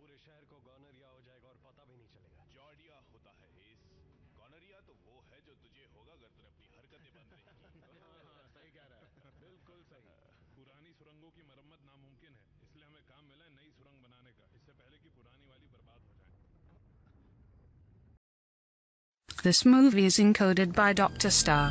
पूरे शहर को गॉनरिया हो जाएगा और पता भी नहीं चलेगा। जॉर्डिया होता है एस, गॉनरिया तो वो है जो तुझे होगा अगर तूने अपनी हरकतें बंद नहीं की। सही कह रहा है, बिल्कुल सही। पुरानी सुरंगों की मरम्मत नामुमकिन है, इसलिए हमें काम मिला है नई सुरंग बनाने का, इससे पहले कि पुरानी वाली बर्बाद हो जाए। This movie is encoded by Dr. Star.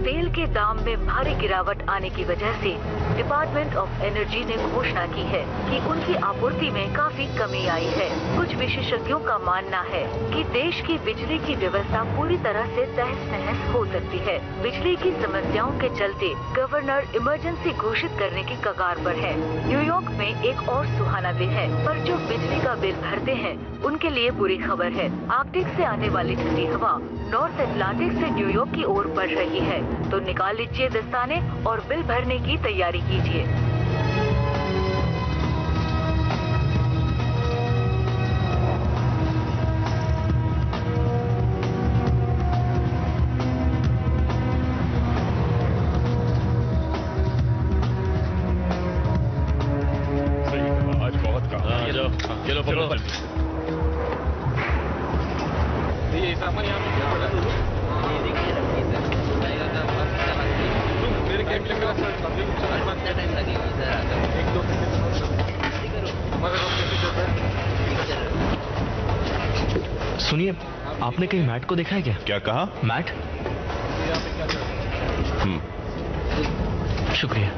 तेल के दाम में भारी गिरावट आने की वजह से डिपार्टमेंट ऑफ एनर्जी ने घोषणा की है कि उनकी आपूर्ति में काफी कमी आई है। कुछ विशेषज्ञों का मानना है कि देश की बिजली की व्यवस्था पूरी तरह से तहस नहस हो सकती है। बिजली की समस्याओं के चलते गवर्नर इमरजेंसी घोषित करने की कगार पर है। न्यूयॉर्क में एक और सुहाना दिन है, पर जो बिजली का बिल भरते हैं उनके लिए बुरी खबर है। आर्कटिक से आने वाली ठंडी हवा नॉर्थ अटलांटिक से न्यूयॉर्क की ओर बढ़ रही है, तो निकाल लीजिए दस्ताने और बिल भरने की तैयारी कीजिए। आज बहुत काम। चलो पकड़ो। ये सामान यहाँ पे क्या पड़ा? मेरे कैंप लगा सर, एक दो सुनिए, आपने कहीं मैट को देखा है क्या? क्या कहा? मैट? शुक्रिया।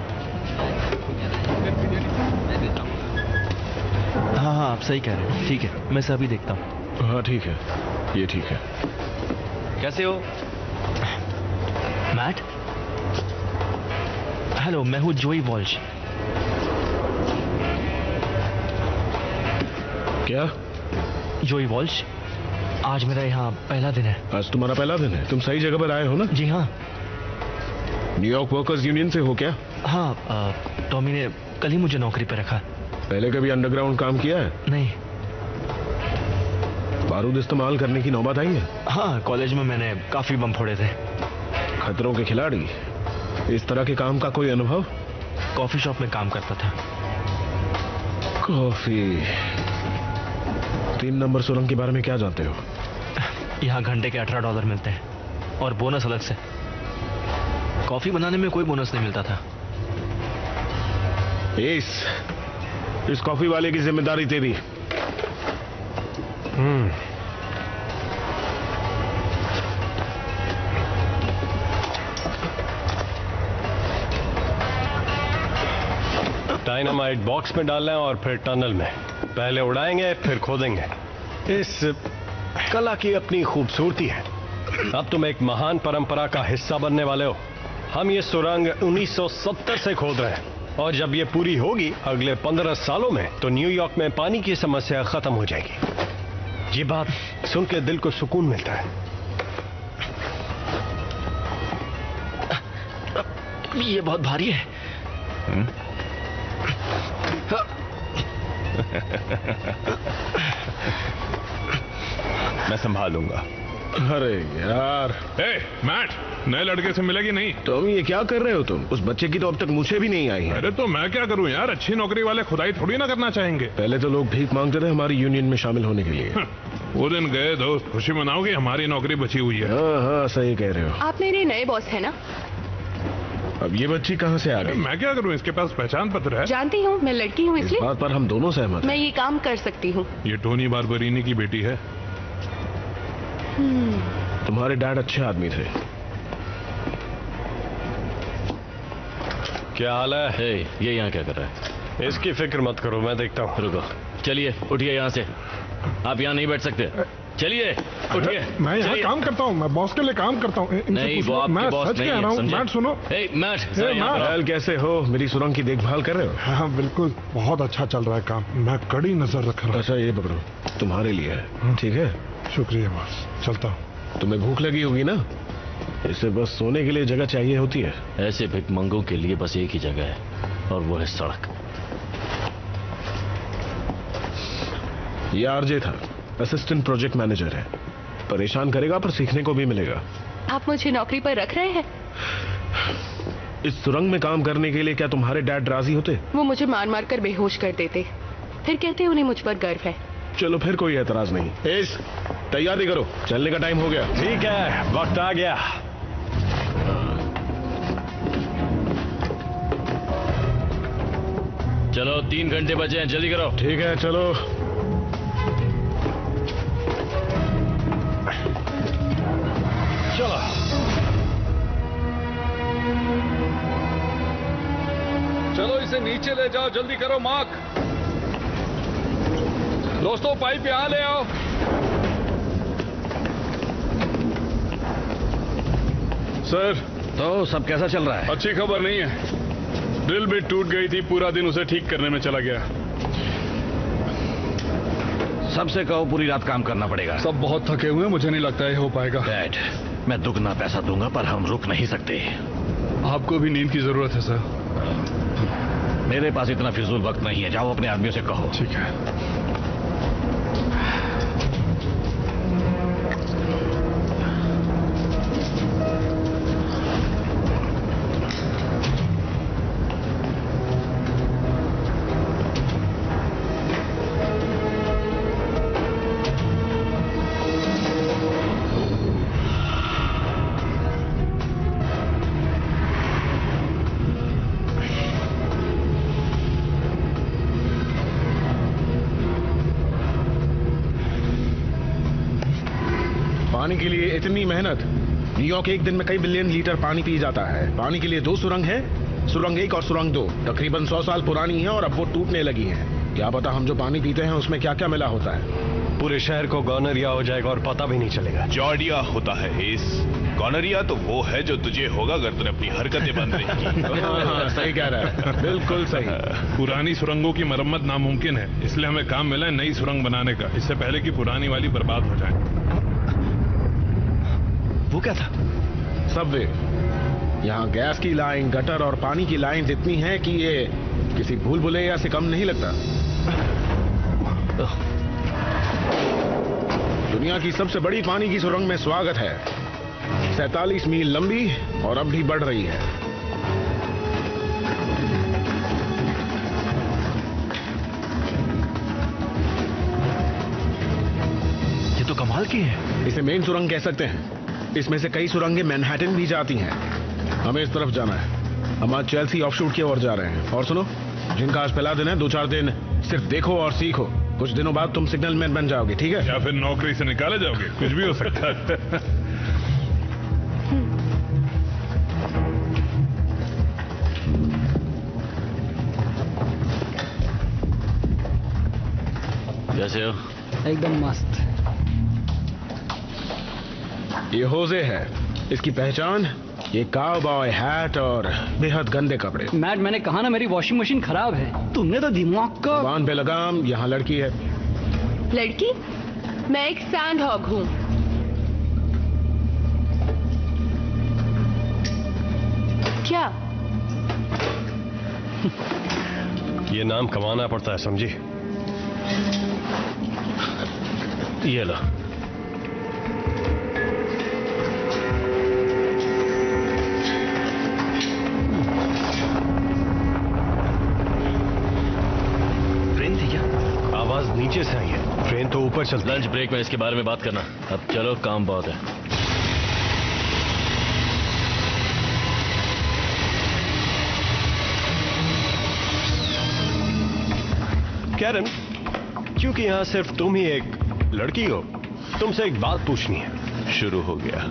हाँ हाँ, आप सही कह रहे हैं। ठीक है, मैं सभी देखता हूँ। हाँ ठीक है, ये ठीक है। कैसे हो? मैट? हेलो, मैं हूँ जोई वॉल्श। क्या? जोई वॉल्श। आज मेरा यहाँ पहला दिन है। आज तुम्हारा पहला दिन है? तुम सही जगह पर आए हो ना? जी हाँ। न्यूयॉर्क वर्कर्स यूनियन से हो क्या? हाँ, टॉमी ने कल ही मुझे नौकरी पे रखा। पहले कभी अंडरग्राउंड काम किया है? नहीं। बारूद इस्तेमाल करने की नौबत आई है? हाँ, कॉलेज में मैंने काफी बम फोड़े थे। खतरों के खिलाड़ी। इस तरह के काम का कोई अनुभव? कॉफी शॉप में काम करता था। कॉफी। 3 नंबर सुरंग के बारे में क्या जानते हो? यहाँ घंटे के $18 मिलते हैं और बोनस अलग से। कॉफी बनाने में कोई बोनस नहीं मिलता था। इस कॉफी वाले की जिम्मेदारी तेरी। डायनामाइट बॉक्स में डालना है और फिर टनल में। पहले उड़ाएंगे फिर खोदेंगे। इस कला की अपनी खूबसूरती है। अब तुम एक महान परंपरा का हिस्सा बनने वाले हो। हम ये सुरंग 1970 से खोद रहे हैं और जब ये पूरी होगी अगले 15 सालों में, तो न्यूयॉर्क में पानी की समस्या खत्म हो जाएगी। ये बात सुन के दिल को सुकून मिलता है। ये बहुत भारी है। मैं संभालूंगा। अरे यार। मैट, नए लड़के से मिलेगी नहीं? तुम ये क्या कर रहे हो? तुम उस बच्चे की तो अब तक मुझे भी नहीं आई है। अरे तो मैं क्या करूं यार, अच्छी नौकरी वाले खुदाई थोड़ी ना करना चाहेंगे। पहले तो लोग भीख मांगते थे हमारी यूनियन में शामिल होने के लिए। वो दिन गए दोस्त, खुशी मनाओगे, हमारी नौकरी बची हुई है। हाँ हाँ, सही कह रहे हो। आप मेरे नए बॉस है ना? अब ये बच्ची कहाँ से आ गई? मैं क्या करूं, इसके पास पहचान पत्र है। जानती हूँ, मैं लड़की हूँ इस इसलिए। बात पर हम दोनों सहमत हैं। मैं ये काम कर सकती हूँ। ये टोनी बारबरीनी की बेटी है। तुम्हारे डैड अच्छे आदमी थे। क्या हाल है? ये यहाँ क्या कर रहा है? इसकी फिक्र मत करो, मैं देखता हूँ। रुको, चलिए उठिए यहाँ से। आप यहाँ नहीं बैठ सकते। चलिए उठिए। मैं यहाँ काम करता हूँ, मैं बॉस के लिए काम करता हूँ। नहीं, वो आपके बॉस नहीं है, समझे? मैट सुनो। मैट, कैसे हो? मेरी सुरंग की देखभाल कर रहे हो? हाँ बिल्कुल, बहुत अच्छा चल रहा है काम। मैं कड़ी नजर रख रहा हूँ। अच्छा ये पकड़ो, तुम्हारे लिए है। ठीक है? शुक्रिया बॉस, चलता हूँ। तुम्हें भूख लगी होगी ना? इसे बस सोने के लिए जगह चाहिए होती है। ऐसे भिखमंगों के लिए बस एक ही जगह है, और वो है सड़क। ये आरजे था, असिस्टेंट प्रोजेक्ट मैनेजर है। परेशान करेगा पर सीखने को भी मिलेगा। आप मुझे नौकरी पर रख रहे हैं? इस सुरंग में काम करने के लिए क्या तुम्हारे डैड राजी होते? वो मुझे मार मार कर बेहोश कर देते, फिर कहते उन्हें मुझ पर गर्व है। चलो फिर कोई एतराज नहीं। एस, तैयारी करो, चलने का टाइम हो गया। ठीक है, वक्त आ गया। चलो 3 घंटे बचे हैं, जल्दी करो। ठीक है, चलो। चलो चलो इसे नीचे ले जाओ, जल्दी करो मार्क। दोस्तों पाइप यहां ले आओ। सर, तो सब कैसा चल रहा है? अच्छी खबर नहीं है। ड्रिल बिट टूट गई थी, पूरा दिन उसे ठीक करने में चला गया। सबसे कहो पूरी रात काम करना पड़ेगा। सब बहुत थके हुए हैं, मुझे नहीं लगता ये हो पाएगा। डैड, मैं दुगना पैसा दूंगा पर हम रुक नहीं सकते। आपको भी नींद की जरूरत है सर। मेरे पास इतना फिजूल वक्त नहीं है, जाओ अपने आदमियों से कहो। ठीक है। पानी के लिए इतनी मेहनत। न्यूयॉर्क एक दिन में कई बिलियन लीटर पानी पी जाता है। पानी के लिए 2 सुरंग है, सुरंग 1 और सुरंग 2 तकरीबन 100 साल पुरानी है और अब वो टूटने लगी हैं। क्या पता हम जो पानी पीते हैं उसमें क्या क्या मिला होता है। पूरे शहर को गॉनरिया हो जाएगा और पता भी नहीं चलेगा। जॉर्डिया होता है इस। गॉनरिया तो वो है जो तुझे होगा अगर तूने अपनी हरकतें बंद रखी। सही कह रहा है, बिल्कुल सही। पुरानी सुरंगों की मरम्मत नामुमकिन है, इसलिए हमें काम मिला है नई सुरंग बनाने का, इससे पहले कि पुरानी वाली बर्बाद हो जाए। वो क्या था? सबवे। यहाँ गैस की लाइन, गटर और पानी की लाइन इतनी है कि ये किसी भूल भुलैया से कम नहीं लगता। दुनिया की सबसे बड़ी पानी की सुरंग में स्वागत है। 47 मील लंबी और अब भी बढ़ रही है। ये तो कमाल की है। इसे मेन सुरंग कह सकते हैं। इसमें से कई सुरंगें मैनहट्टन भी जाती हैं। हमें इस तरफ जाना है। हम आज चेल्सी ऑफशूट की ओर जा रहे हैं। और सुनो, जिनका आज पहला दिन है, 2-4 दिन सिर्फ देखो और सीखो। कुछ दिनों बाद तुम सिग्नल मैन बन जाओगे, ठीक है? या फिर नौकरी से निकाले जाओगे, कुछ भी हो सकता है। कैसे हो? एकदम मस्त। ये होजे है। इसकी पहचान ये काउबॉय हैट और बेहद गंदे कपड़े। मैट, मैंने कहा ना मेरी वॉशिंग मशीन खराब है। तुमने तो दिमाग का। जबान पे लगाम। यहाँ लड़की है। लड़की? मैं एक सैंड हॉग हूँ। क्या? ये नाम कमाना पड़ता है, समझी? ये लो। आवाज नीचे से आई है, ट्रेन तो ऊपर चलती है। लंच ब्रेक में इसके बारे में बात करना। अब चलो, काम बहुत है। कैरन, क्योंकि यहाँ सिर्फ तुम ही एक लड़की हो, तुमसे एक बात पूछनी है। शुरू हो गया।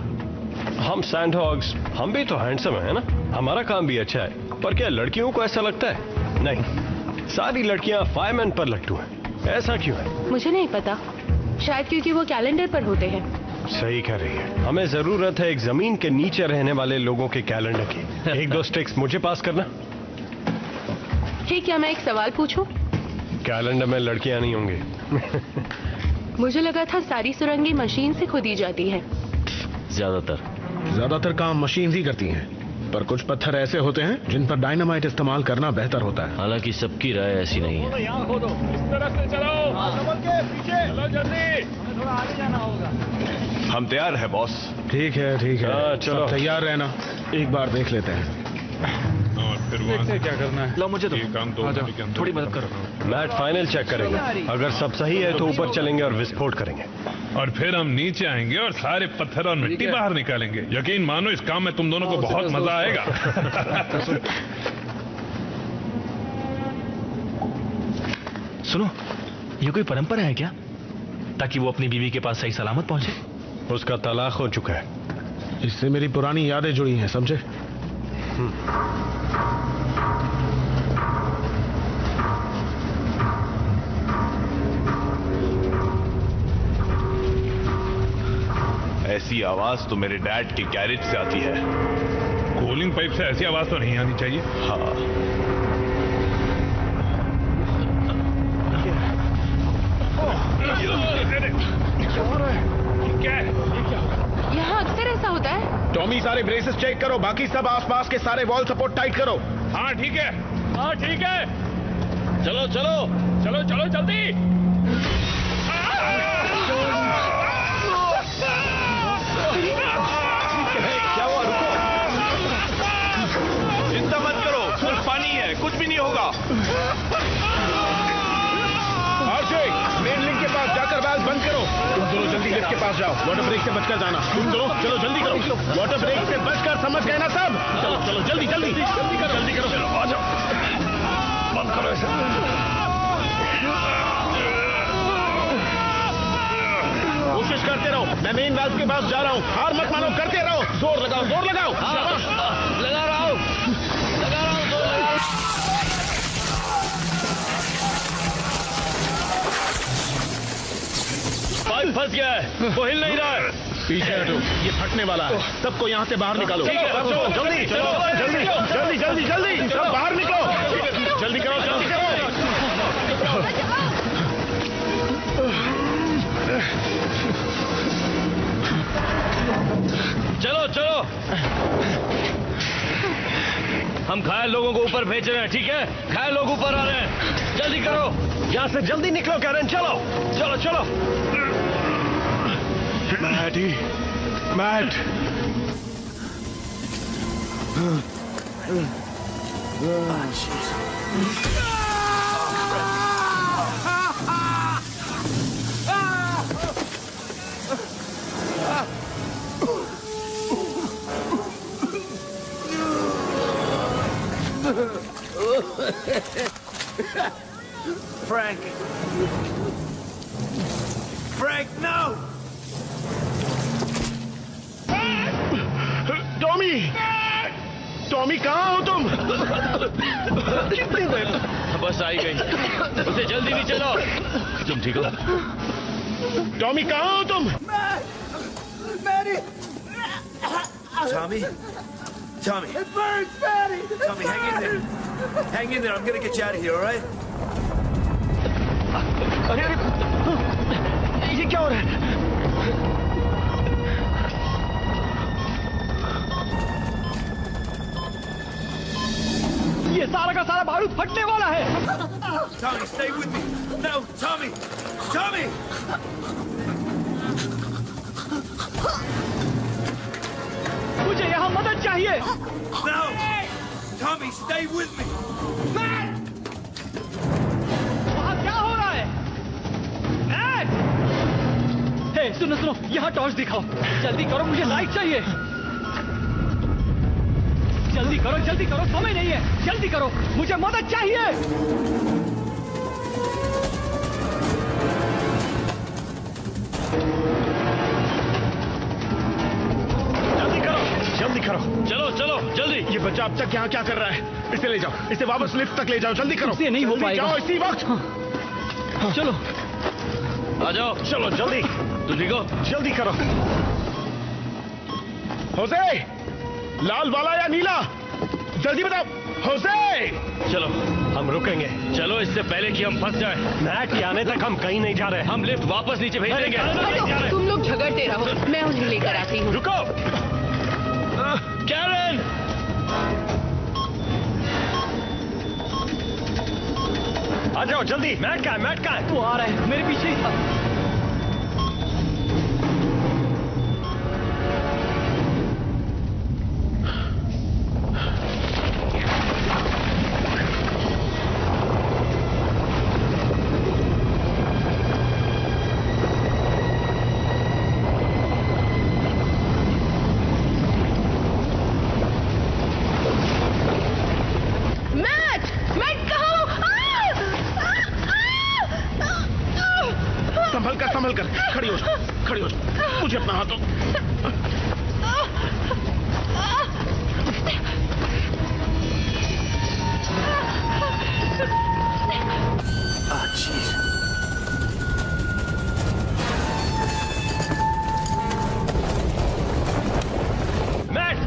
हम सैंडहॉग्स, हम भी तो हैंडसम है ना? हमारा काम भी अच्छा है, पर क्या लड़कियों को ऐसा लगता है? नहीं, सारी लड़कियां फायरमैन पर लट्टू हैं। ऐसा क्यों है? मुझे नहीं पता, शायद क्योंकि वो कैलेंडर पर होते हैं। सही कह रही है। हमें जरूरत है एक जमीन के नीचे रहने वाले लोगों के कैलेंडर की। 1-2 स्टिक्स मुझे पास करना। ठीक, क्या मैं एक सवाल पूछूं? कैलेंडर में लड़कियां नहीं होंगी। मुझे लगा था सारी सुरंगें मशीन से खोदी जाती है। ज्यादातर। ज्यादातर काम मशीन ही करती हैं, पर कुछ पत्थर ऐसे होते हैं जिन पर डायनामाइट इस्तेमाल करना बेहतर होता है। हालांकि सबकी राय ऐसी नहीं है। यहाँ खोदो, इस तरफ से चलो, पीछे चलो, जल्दी, हमें थोड़ा आगे जाना होगा। हम तैयार है बॉस। ठीक है चलो। सब तैयार रहना, एक बार देख लेते हैं। और फिर वहाँ से क्या करना है? लो मुझे तो ये काम 2 घंटे के अंदर थोड़ी मदद करो। मैट फाइनल चेक करेंगे, अगर सब सही है तो ऊपर चलेंगे और विस्फोट करेंगे। और फिर हम नीचे आएंगे और सारे पत्थर और मिट्टी बाहर निकालेंगे। यकीन मानो इस काम में तुम दोनों को बहुत मजा आएगा। सुनो, ये कोई परंपरा है क्या, ताकि वो अपनी बीवी के पास सही सलामत पहुंचे? उसका तलाक हो चुका है। इससे मेरी पुरानी यादें जुड़ी हैं, समझे? ऐसी आवाज तो मेरे डैड के गैरेज से आती है। कूलिंग पाइप से ऐसी आवाज तो नहीं आनी चाहिए। हाँ, क्या है? यहाँ अक्सर ऐसा होता है। टॉमी, सारे ब्रेसेस चेक करो, बाकी सब आसपास के सारे वॉल सपोर्ट टाइट करो। हाँ ठीक है, हाँ ठीक है। चलो चलो चलो चलो जल्दी। क्या हुआ? रुको, चिंता मत करो, सिर्फ पानी है, कुछ भी नहीं होगा। मेन लिंक के पास जाकर वाल्व बंद करो। तुम दोनों जल्दी लिफ्ट के पास जाओ, वाटर ब्रेक से बचकर जाना। तुम दोनों चलो जल्दी करो, वाटर ब्रेक से बचकर, समझ गए ना सब? चलो चलो जल्दी जल्दी जल्दी करो, जल्दी करो। चलो आ जाओ, बंद करो इसे। कोशिश करते रहो, मैं मेन वाल्व के पास जा रहा हूँ। हार मत मानो, करते रहो, जोर लगाओ, जोर लगाओ। लगा रहा हूँ, लगा रहा हूँ, जोर लगा रहा हूँ। पाइप फंस गया है, वो हिल नहीं रहा है। पीछे हटो, ये फटने वाला है। सबको यहाँ से बाहर निकालो। ठीक है, जल्दी जल्दी जल्दी जल्दी जल्दी जल्दी सब बाहर निकलो। जल्दी करो, जल्दी करो। चलो चलो, हम घायल लोगों को ऊपर भेज रहे हैं, ठीक है? घायल लोग ऊपर आ रहे हैं, जल्दी करो। यहाँ से जल्दी निकलो कैरन, चलो चलो चलो। Matt Frank! Frank, no! Tommy! Tommy कहाँ हो तुम? बस आई गई, उसे जल्दी नीचे लाओ। तुम ठीक हो? टॉमी कहाँ हो तुम? Maddie! Tommy? Tommy! It burns, Maddie! Tommy, hang in there. Hang in there, I'm gonna get you out of here, all right? अरे अरे, ये क्या हो रहा है? ये सारा का सारा बारूद फटने वाला है। Tommy, stay with me. No, Tommy! Tommy! मुझे यहाँ मदद चाहिए। No! Tommy, stay with me. वहाँ क्या हो रहा है? हे, सुनो सुनो, यहाँ टॉर्च दिखाओ। जल्दी करो, मुझे लाइट चाहिए। जल्दी करो, समय नहीं है। जल्दी करो, मुझे मदद चाहिए। जल्दी करो। चलो चलो जल्दी। ये बच्चा अब तक यहाँ क्या कर रहा है? इसे ले जाओ, इसे वापस लिफ्ट तक ले जाओ, जल्दी करो। इससे नहीं हो पाएगा। जाओ इसी वक्त। चलो आ जाओ, चलो जल्दी। तुम ठीक हो? जल्दी करो। होसे, लाल वाला या नीला? जल्दी बताओ। होसे! चलो हम रुकेंगे। चलो, इससे पहले कि हम फंस जाएं। मैट के आने तक हम कहीं नहीं जा रहे। हम लिफ्ट वापस नीचे भेज देंगे। तुम लोग झगड़ते रहो, मैं उन्हें लेकर आती हूँ। रुको। कैरन! आ जाओ जल्दी। मैट का है? वो आ रहा है, मेरे पीछे ही था। संभल कर खड़ी हो जा। मुझे अपना हाथ दो।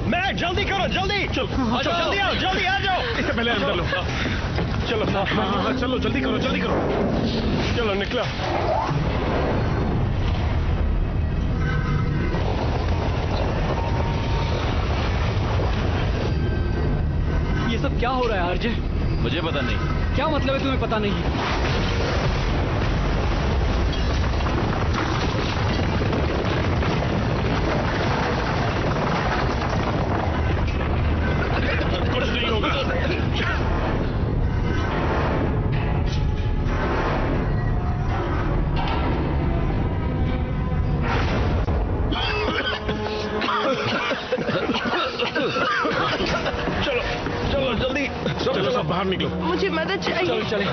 मैट जल्दी करो, जल्दी जल्दी आ जाओ। इससे पहले अंदर लो। चलो हाँ, चलो जल्दी करो। चलो निकलो। ये सब क्या हो रहा है आरजे? मुझे पता नहीं। क्या मतलब है तुम्हें पता नहीं? कुछ नहीं होगा। चलो जल्दी। चलो सब बाहर निकलो। मुझे मदद चाहिए। चले।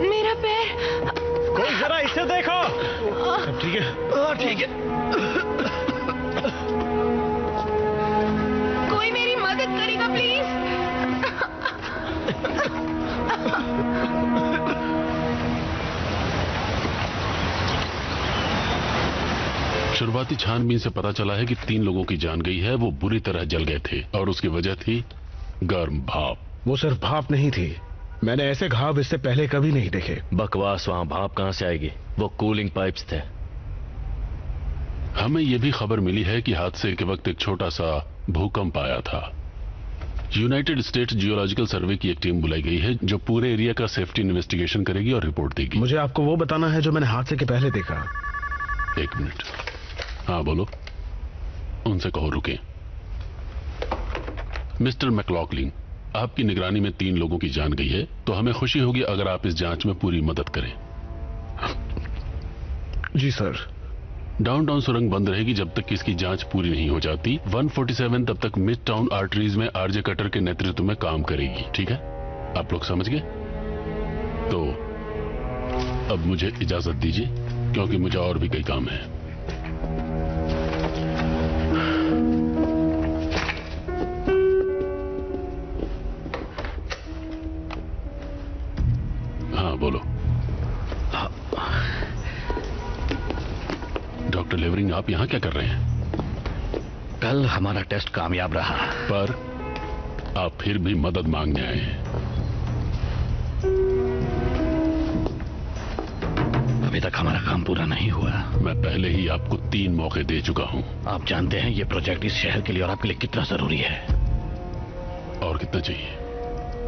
मेरा पैर। कोई जरा इसे देखो। ठीक है। ठीक है। कोई मेरी मदद करेगा प्लीज? शुरुआती छानबीन से पता चला है कि 3 लोगों की जान गई है। वो बुरी तरह जल गए थे और उसकी वजह थी गर्म भाप। वो सिर्फ भाप नहीं थी, मैंने ऐसे घाव इससे पहले कभी नहीं देखे। बकवास, वहां भाप कहां से आएगी? वो कूलिंग पाइप्स थे। हमें यह भी खबर मिली है कि हादसे के वक्त एक छोटा सा भूकंप आया था। यूनाइटेड स्टेट्स जियोलॉजिकल सर्वे की एक टीम बुलाई गई है जो पूरे एरिया का सेफ्टी इन्वेस्टिगेशन करेगी और रिपोर्ट देगी। मुझे आपको वो बताना है जो मैंने हादसे के पहले देखा। 1 मिनट। हाँ बोलो। उनसे कहो रुके। मिस्टर मैक्लॉकलिन, आपकी निगरानी में 3 लोगों की जान गई है, तो हमें खुशी होगी अगर आप इस जांच में पूरी मदद करें। जी सर। डाउनटाउन सुरंग बंद रहेगी जब तक कि इसकी जांच पूरी नहीं हो जाती। 147 तब तक मिड टाउन आर्टरीज में आरजे कटर के नेतृत्व में काम करेगी। ठीक है, आप लोग समझ गए? तो अब मुझे इजाजत दीजिए क्योंकि मुझे और भी कई काम है। हाँ बोलो। डॉक्टर लेवरिंग, आप यहां क्या कर रहे हैं? कल हमारा टेस्ट कामयाब रहा, पर आप फिर भी मदद मांगने आए हैं। अभी तक हमारा काम पूरा नहीं हुआ। मैं पहले ही आपको 3 मौके दे चुका हूं। आप जानते हैं ये प्रोजेक्ट इस शहर के लिए और आपके लिए कितना जरूरी है। और कितना चाहिए?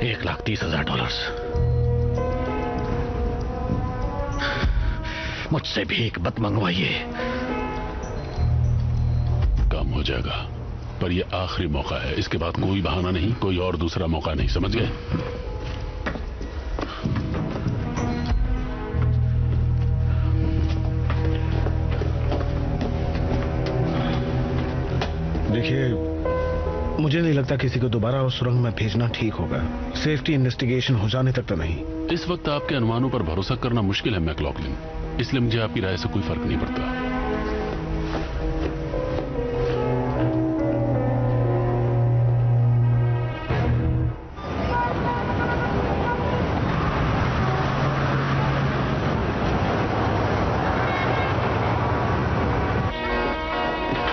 $1,30,000। मुझसे भीख मत मंगवाइए। काम हो जाएगा, पर यह आखिरी मौका है। इसके बाद कोई बहाना नहीं, कोई और दूसरा मौका नहीं, समझ गए? देखिए, मुझे नहीं लगता किसी को दोबारा उस सुरंग में भेजना ठीक होगा। सेफ्टी इन्वेस्टिगेशन हो जाने तक तो नहीं। इस वक्त आपके अनुमानों पर भरोसा करना मुश्किल है मैक्लॉकलिन, इसलिए मुझे आपकी राय से कोई फर्क नहीं पड़ता।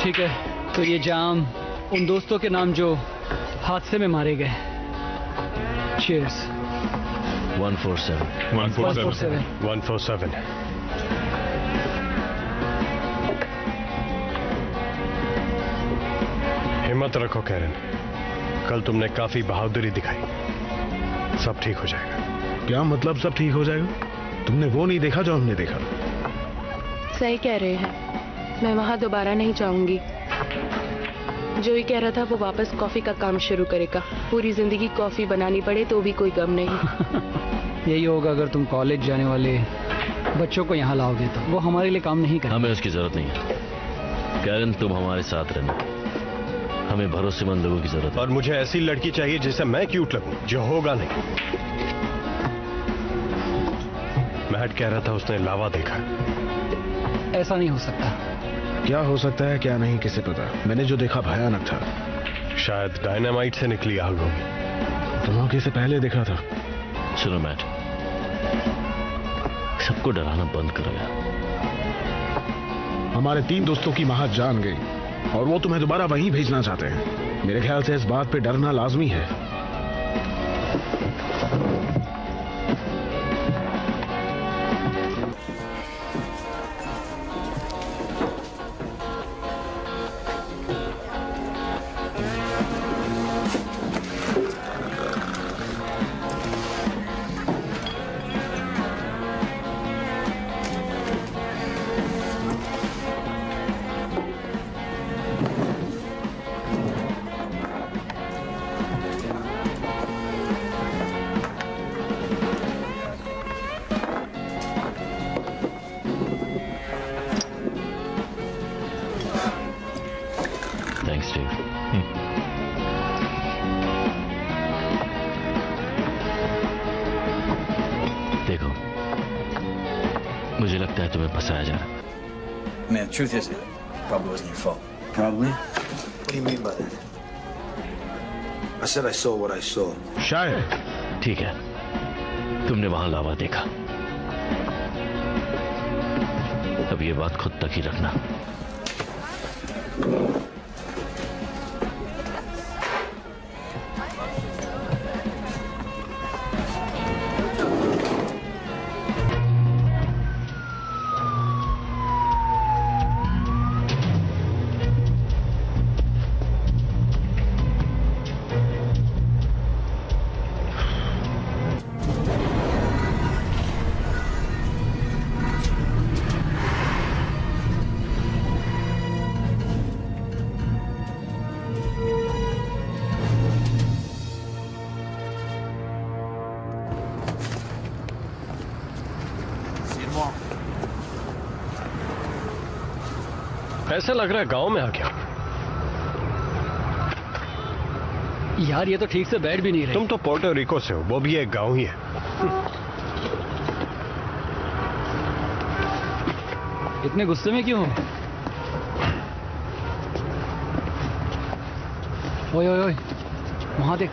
ठीक है, तो ये जाम उन दोस्तों के नाम जो हादसे में मारे गए। चीयर्स। 147। 147। हिम्मत रखो कैरन, कल तुमने काफी बहादुरी दिखाई, सब ठीक हो जाएगा। क्या मतलब सब ठीक हो जाएगा? तुमने वो नहीं देखा जो हमने देखा। सही कह रहे हैं, मैं वहां दोबारा नहीं जाऊंगी। जो ही कह रहा था वो वापस कॉफी का काम शुरू करेगा। पूरी जिंदगी कॉफी बनानी पड़े तो भी कोई गम नहीं। यही होगा अगर तुम कॉलेज जाने वाले बच्चों को यहाँ लाओगे तो। वो हमारे लिए काम नहीं करेगा। हमें उसकी जरूरत नहीं है कैरन, तुम हमारे साथ रहना। हमें भरोसेमंद लोगों की जरूरत है। और मुझे ऐसी लड़की चाहिए जिसे मैं क्यूट लगूं, जो होगा नहीं। मैट कह रहा था उसने लावा देखा। ऐसा नहीं हो सकता। क्या हो सकता है क्या नहीं किसे पता। मैंने जो देखा भयानक था। शायद डायनामाइट से निकली आग होगी। धमाके से पहले देखा था। सुनो मैट, सबको डराना बंद करो यार। हमारे 3 दोस्तों की महाज जान गई और वो तुम्हें दोबारा वहीं भेजना चाहते हैं। मेरे ख्याल से इस बात पे डरना लाजमी है। देखो, मुझे लगता है तुम्हें फंसाया जा रहा है। Man, the truth is, it probably wasn't your fault. Probably? What do you mean by that? I said I saw what I saw. शायद। ठीक है, तुमने वहां लावा देखा। अब ये बात खुद तक ही रखना। ऐसा लग रहा है गांव में आ गया। यार ये तो ठीक से बैठ भी नहीं रहे। तुम तो पोर्टो रिको से हो, वो भी एक गांव ही है। इतने गुस्से में क्यों हो? ओए ओए ओए, वहां देख।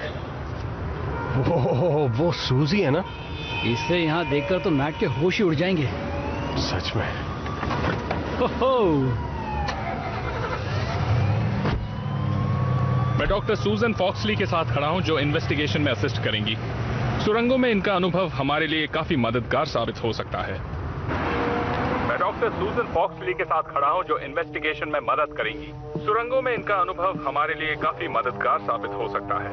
वो सूजी है ना? इसे यहाँ देखकर तो मैट के होश ही उड़ जाएंगे। सच में। मैं डॉक्टर सूजन फॉक्सली के साथ खड़ा हूं, जो इन्वेस्टिगेशन में असिस्ट करेंगी। सुरंगों में इनका अनुभव हमारे लिए काफी मददगार साबित हो सकता है। मैं डॉक्टर सूजन फॉक्सली के साथ खड़ा हूं, जो इन्वेस्टिगेशन में मदद करेंगी। सुरंगों में इनका अनुभव हमारे लिए काफी मददगार साबित हो सकता है।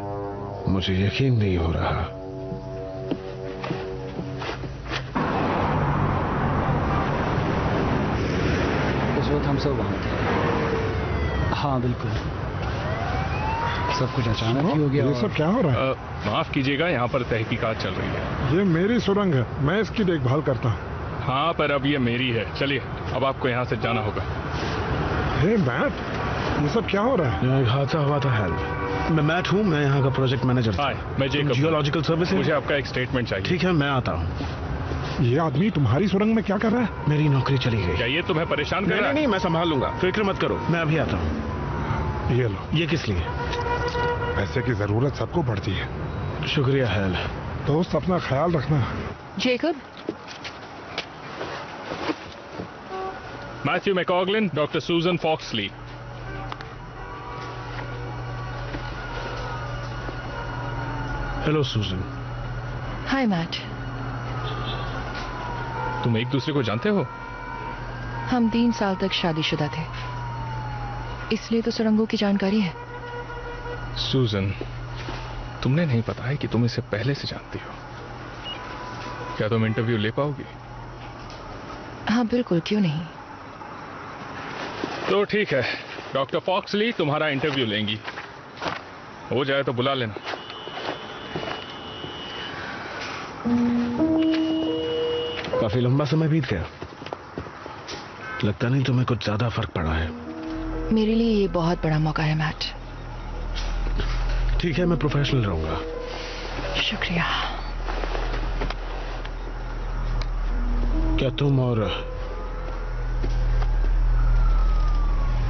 मुझे यकीन नहीं हो रहा। उस वक्त हम सब वहां थे। हाँ बिल्कुल, सब कुछ अचानक ही हो गया। ये सब क्या हो रहा है? माफ कीजिएगा, यहाँ पर तहकीकात चल रही है। ये मेरी सुरंग है, मैं इसकी देखभाल करता हूँ। हाँ, पर अब ये मेरी है। चलिए, अब आपको यहाँ से जाना होगा। हे मैट, ये सब क्या हो रहा है? एक हादसा हुआ था हेल्प। मैं मैट हूँ, मैं यहाँ का प्रोजेक्ट मैनेजर। हाय, मैं जेकब। Geological service. मुझे आपका एक स्टेटमेंट चाहिए। ठीक है, मैं आता हूँ। ये आदमी तुम्हारी सुरंग में क्या कर रहा है? मेरी नौकरी चली गई। क्या ये तुम्हें परेशान कर रहा है? नहीं, मैं संभाल लूंगा, फिक्र मत करो, मैं अभी आता हूँ। ये लो। ये किस लिए? पैसे की जरूरत सबको पड़ती है। शुक्रिया हेल। दोस्त, अपना ख्याल रखना। जेकब। मैथ्यू मैकॉगलिन, डॉक्टर सूजन फॉक्सली। हेलो सूजन। हाय मैट। तुम एक दूसरे को जानते हो? हम 3 साल तक शादीशुदा थे, इसलिए तो सुरंगों की जानकारी है। सूजन, तुमने नहीं बताया कि तुम इसे पहले से जानती हो। क्या तुम इंटरव्यू ले पाओगी? हाँ बिल्कुल, क्यों नहीं। तो ठीक है, डॉक्टर फॉक्सली तुम्हारा इंटरव्यू लेंगी। हो जाए तो बुला लेना। काफी लंबा समय बीत गया, लगता नहीं तुम्हें कुछ ज्यादा फर्क पड़ा है। मेरे लिए ये बहुत बड़ा मौका है मैट। ठीक है, मैं प्रोफेशनल रहूंगा। शुक्रिया। क्या तुम और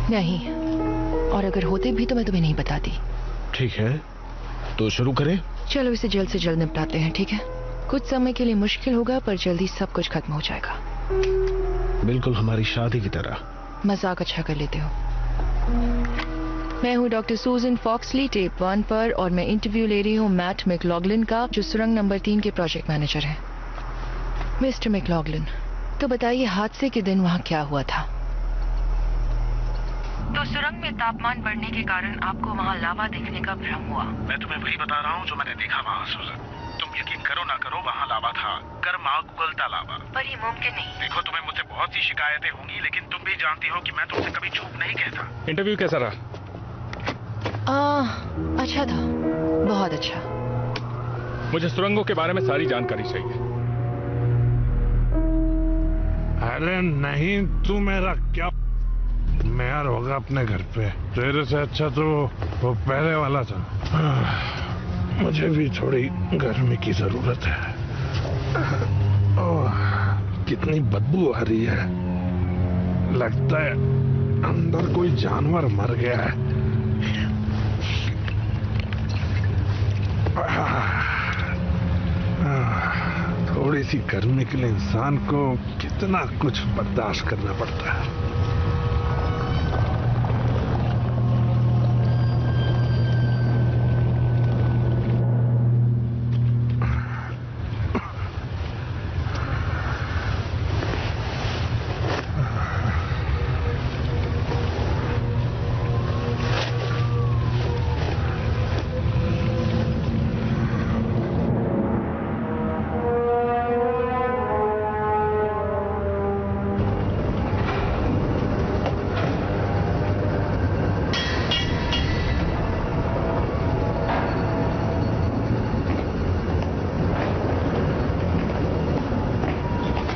नहीं, और अगर होते भी तो मैं तुम्हें नहीं बताती। ठीक है, तो शुरू करें। चलो इसे जल्द से जल्द निपटाते हैं, ठीक है? कुछ समय के लिए मुश्किल होगा पर जल्दी सब कुछ खत्म हो जाएगा। बिल्कुल हमारी शादी की तरह। मजाक अच्छा कर लेते हो। मैं हूँ डॉक्टर सूजन फॉक्सली, टेप 1 पर, और मैं इंटरव्यू ले रही हूँ मैट मैकलॉगलिन का, जो सुरंग नंबर 3 के प्रोजेक्ट मैनेजर हैं। मिस्टर मैकलॉगलिन, तो बताइए हादसे के दिन वहाँ क्या हुआ था? तो सुरंग में तापमान बढ़ने के कारण आपको वहाँ लावा देखने का भ्रम हुआ। मैं तुम्हें वही बता रहा हूँ जो मैंने देखा वहाँ सूजन। तुम यकीन करो ना करो, वहाँ लावा था, गर्म आग उगलता लावा। पर ये मुमकिन नहीं। देखो, तुम्हें मुझसे बहुत सी शिकायतें होंगी, लेकिन तुम भी जानती हो कि मैं तुमसे कभी झूठ नहीं कहता। इंटरव्यू कैसा रहा? अच्छा था, बहुत अच्छा। मुझे सुरंगों के बारे में सारी जानकारी चाहिए। अरे नहीं, तू मेरा क्या मेयर होगा अपने घर पे। तेरे से अच्छा तो वो पहले वाला था। मुझे भी थोड़ी गर्मी की जरूरत है। ओह, कितनी बदबू आ रही है, लगता है अंदर कोई जानवर मर गया है। थोड़ी सी गर्मी के लिए इंसान को कितना कुछ बर्दाश्त करना पड़ता है।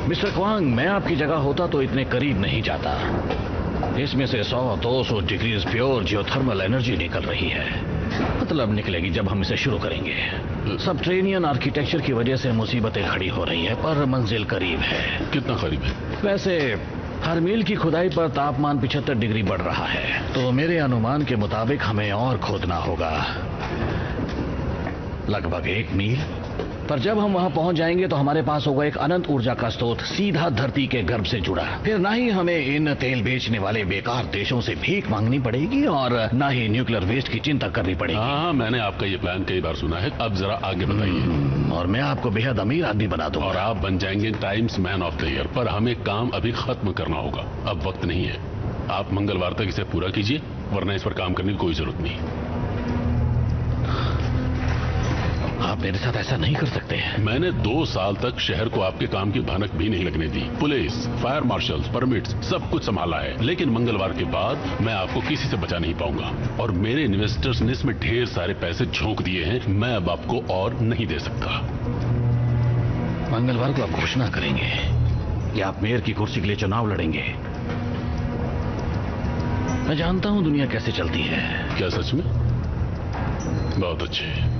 मिस्टर क्वांग, मैं आपकी जगह होता तो इतने करीब नहीं जाता। इसमें से 100-200 डिग्री प्योर जियोथर्मल एनर्जी निकल रही है। मतलब निकलेगी जब हम इसे शुरू करेंगे। सबटेरेनियन आर्किटेक्चर की वजह से मुसीबतें खड़ी हो रही है, पर मंजिल करीब है। कितना करीब है? वैसे हर मील की खुदाई पर तापमान 75 डिग्री बढ़ रहा है, तो मेरे अनुमान के मुताबिक हमें और खोदना होगा, लगभग 1 मील। पर जब हम वहां पहुंच जाएंगे तो हमारे पास होगा एक अनंत ऊर्जा का स्रोत, सीधा धरती के गर्भ से जुड़ा। फिर ना ही हमें इन तेल बेचने वाले बेकार देशों से भीख मांगनी पड़ेगी और ना ही न्यूक्लियर वेस्ट की चिंता करनी पड़ेगी। हाँ, मैंने आपका ये प्लान कई बार सुना है। अब जरा आगे बताइए। और मैं आपको बेहद अमीर आदमी बना दूंगा। और आप बन जाएंगे times man of the year. पर हमें काम अभी खत्म करना होगा, अब वक्त नहीं है। आप मंगलवार तक इसे पूरा कीजिए, वरना इस पर काम करने की कोई जरूरत नहीं। आप मेरे साथ ऐसा नहीं कर सकते। मैंने 2 साल तक शहर को आपके काम की भनक भी नहीं लगने दी। पुलिस, फायर मार्शल्स, परमिट्स, सब कुछ संभाला है। लेकिन मंगलवार के बाद मैं आपको किसी से बचा नहीं पाऊंगा। और मेरे इन्वेस्टर्स ने इसमें ढेर सारे पैसे झोंक दिए हैं। मैं अब आपको और नहीं दे सकता। मंगलवार को आप घोषणा करेंगे या आप मेयर की कुर्सी के लिए चुनाव लड़ेंगे? मैं जानता हूं दुनिया कैसे चलती है। क्या सच में? बहुत अच्छे।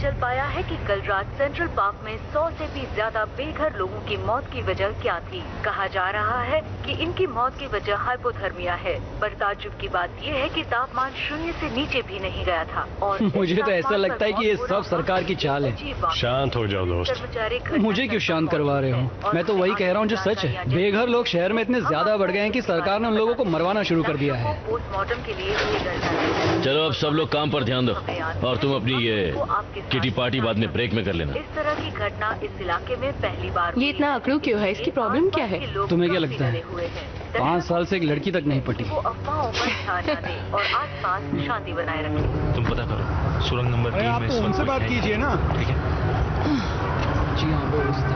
चल पाया है कि कल रात सेंट्रल पार्क में 100 से भी ज्यादा बेघर लोगों की मौत की वजह क्या थी। कहा जा रहा है कि इनकी मौत की वजह हाइपोथर्मिया है, पर ताज्जुब की बात यह है कि तापमान 0 से नीचे भी नहीं गया था। और मुझे तो ऐसा लगता है कि ये सब सरकार की चाल है। शांत हो जाओ दोस्त। मुझे क्यों शांत करवा रहे हो? मैं तो वही कह रहा हूँ जो सच है। बेघर लोग शहर में इतने ज्यादा बढ़ गए हैं कि सरकार ने उन लोगों को मरवाना शुरू कर दिया है। पोस्टमार्टम के लिए चलो अब सब लोग काम पर ध्यान दो, और तुम अपनी ये किटी पार्टी बाद में ब्रेक में कर लेना। इस तरह की घटना इस इलाके में पहली बार। ये इतना अकड़ू क्यों है? इसकी प्रॉब्लम क्या है? तुम्हें क्या लगता है 5 साल से एक लड़की तक नहीं पटी? वो अफवाहों पर ध्यान न दें और आसपास शांति बनाए रखें। तुम पता करो सुरंग नंबर 3 में। आप तो उनसे बात कीजिए ना। ठीक है जी हाँ व्यवस्था।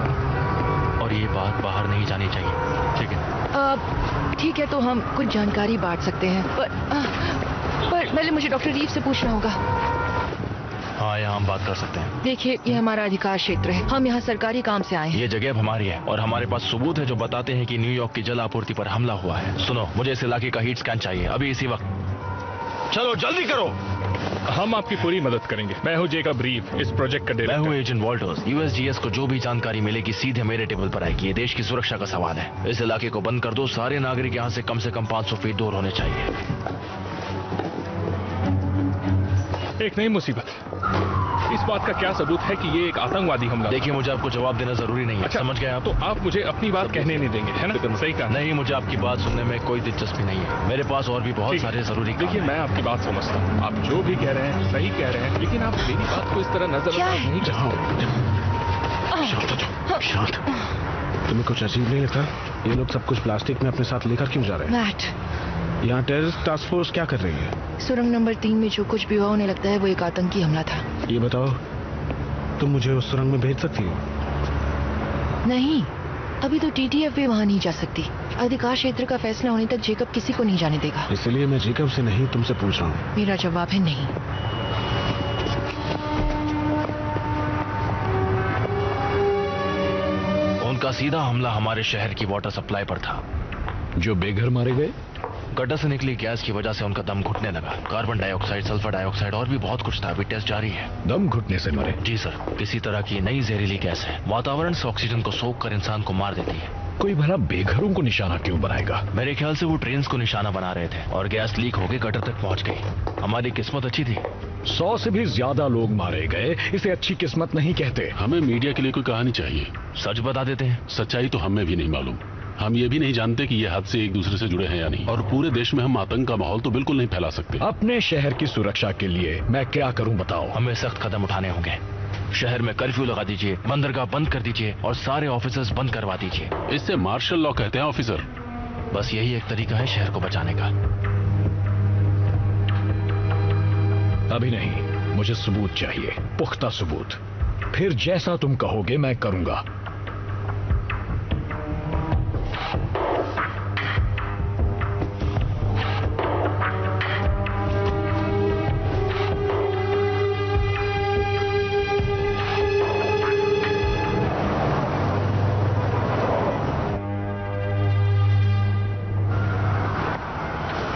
और ये बात बाहर नहीं जानी चाहिए, ठीक है? ठीक है, तो हम कुछ जानकारी बांट सकते हैं, पर पहले मुझे डॉक्टर रीव से पूछना होगा। हाँ, यहाँ हम बात कर सकते हैं। देखिए, ये हमारा अधिकार क्षेत्र है। हम यहाँ सरकारी काम से आए हैं। ये जगह अब हमारी है और हमारे पास सबूत है जो बताते हैं कि न्यूयॉर्क की जल आपूर्ति पर हमला हुआ है। सुनो, मुझे इस इलाके का हीट स्कैन चाहिए अभी इसी वक्त। चलो जल्दी करो। हम आपकी पूरी मदद करेंगे। मैं हूँ जेकब रीव, इस प्रोजेक्ट का डायरेक्टर। मैं हूँ एजेंट वॉल्टर्स। यूएसजीएस को जो भी जानकारी मिलेगी सीधे मेरे टेबल पर आएगी। ये देश की सुरक्षा का सवाल है। इस इलाके को बंद कर दो। सारे नागरिक यहाँ से कम 500 फीट दूर होने चाहिए। एक नई मुसीबत। इस बात का क्या सबूत है कि ये एक आतंकवादी हमला? देखिए, मुझे आपको जवाब देना जरूरी नहीं है। अच्छा, समझ गए आप? तो आप मुझे अपनी बात कहने नहीं देंगे, है ना? सही कहा। नहीं, मुझे आपकी बात सुनने में कोई दिलचस्पी नहीं है। मेरे पास और भी बहुत सारे जरूरी काम देखिए, मैं आपकी बात समझता हूँ। आप जो भी कह रहे हैं सही कह रहे हैं, लेकिन आप मेरी बात को इस तरह नजरअंदाज नहीं कर सकते। शांत। तुम्हें कुछ अजीब नहीं लगता? ये लोग सब कुछ प्लास्टिक में अपने साथ लेकर क्यों जा रहे हैं? मैट, यहाँ टेररिस्ट टास्क फोर्स क्या कर रही है? सुरंग नंबर 3 में जो कुछ भी हुआ, उन्हें लगता है वो एक आतंकी हमला था। ये बताओ, तुम मुझे उस सुरंग में भेज सकती हो? नहीं, अभी तो टीटीएफ भी वहाँ नहीं जा सकती। अधिकार क्षेत्र का फैसला होने तक जेकब किसी को नहीं जाने देगा। इसलिए मैं जेकब से नहीं, तुमसे पूछ रहा हूँ। मेरा जवाब है नहीं। उनका सीधा हमला हमारे शहर की वाटर सप्लाई पर था। जो बेघर मारे गए? गड्ढा से निकली गैस की वजह से उनका दम घुटने लगा। कार्बन डाइऑक्साइड, सल्फर डाइऑक्साइड और भी बहुत कुछ था। अभी टेस्ट जारी है। दम घुटने से मरे? जी सर, किसी तरह की नई जहरीली गैस है। वातावरण से ऑक्सीजन को सोख कर इंसान को मार देती है। कोई भला बेघरों को निशाना क्यों बनाएगा? मेरे ख्याल से वो ट्रेन को निशाना बना रहे थे और गैस लीक होकर गटर तक पहुंच गई। हमारी किस्मत अच्छी थी। 100 से भी ज्यादा लोग मारे गए, इसे अच्छी किस्मत नहीं कहते। हमें मीडिया के लिए कोई कहानी चाहिए। सच बता देते हैं। सच्चाई तो हमें भी नहीं मालूम। हम ये भी नहीं जानते कि ये हादसे एक दूसरे से जुड़े हैं या नहीं, और पूरे देश में हम आतंक का माहौल तो बिल्कुल नहीं फैला सकते। अपने शहर की सुरक्षा के लिए मैं क्या करूं बताओ? हमें सख्त कदम उठाने होंगे। शहर में कर्फ्यू लगा दीजिए, बंदरगाह बंद कर दीजिए और सारे ऑफिसर्स बंद करवा दीजिए। इससे मार्शल लॉ कहते हैं ऑफिसर। बस यही एक तरीका है शहर को बचाने का। अभी नहीं, मुझे सबूत चाहिए, पुख्ता सबूत। फिर जैसा तुम कहोगे मैं करूंगा।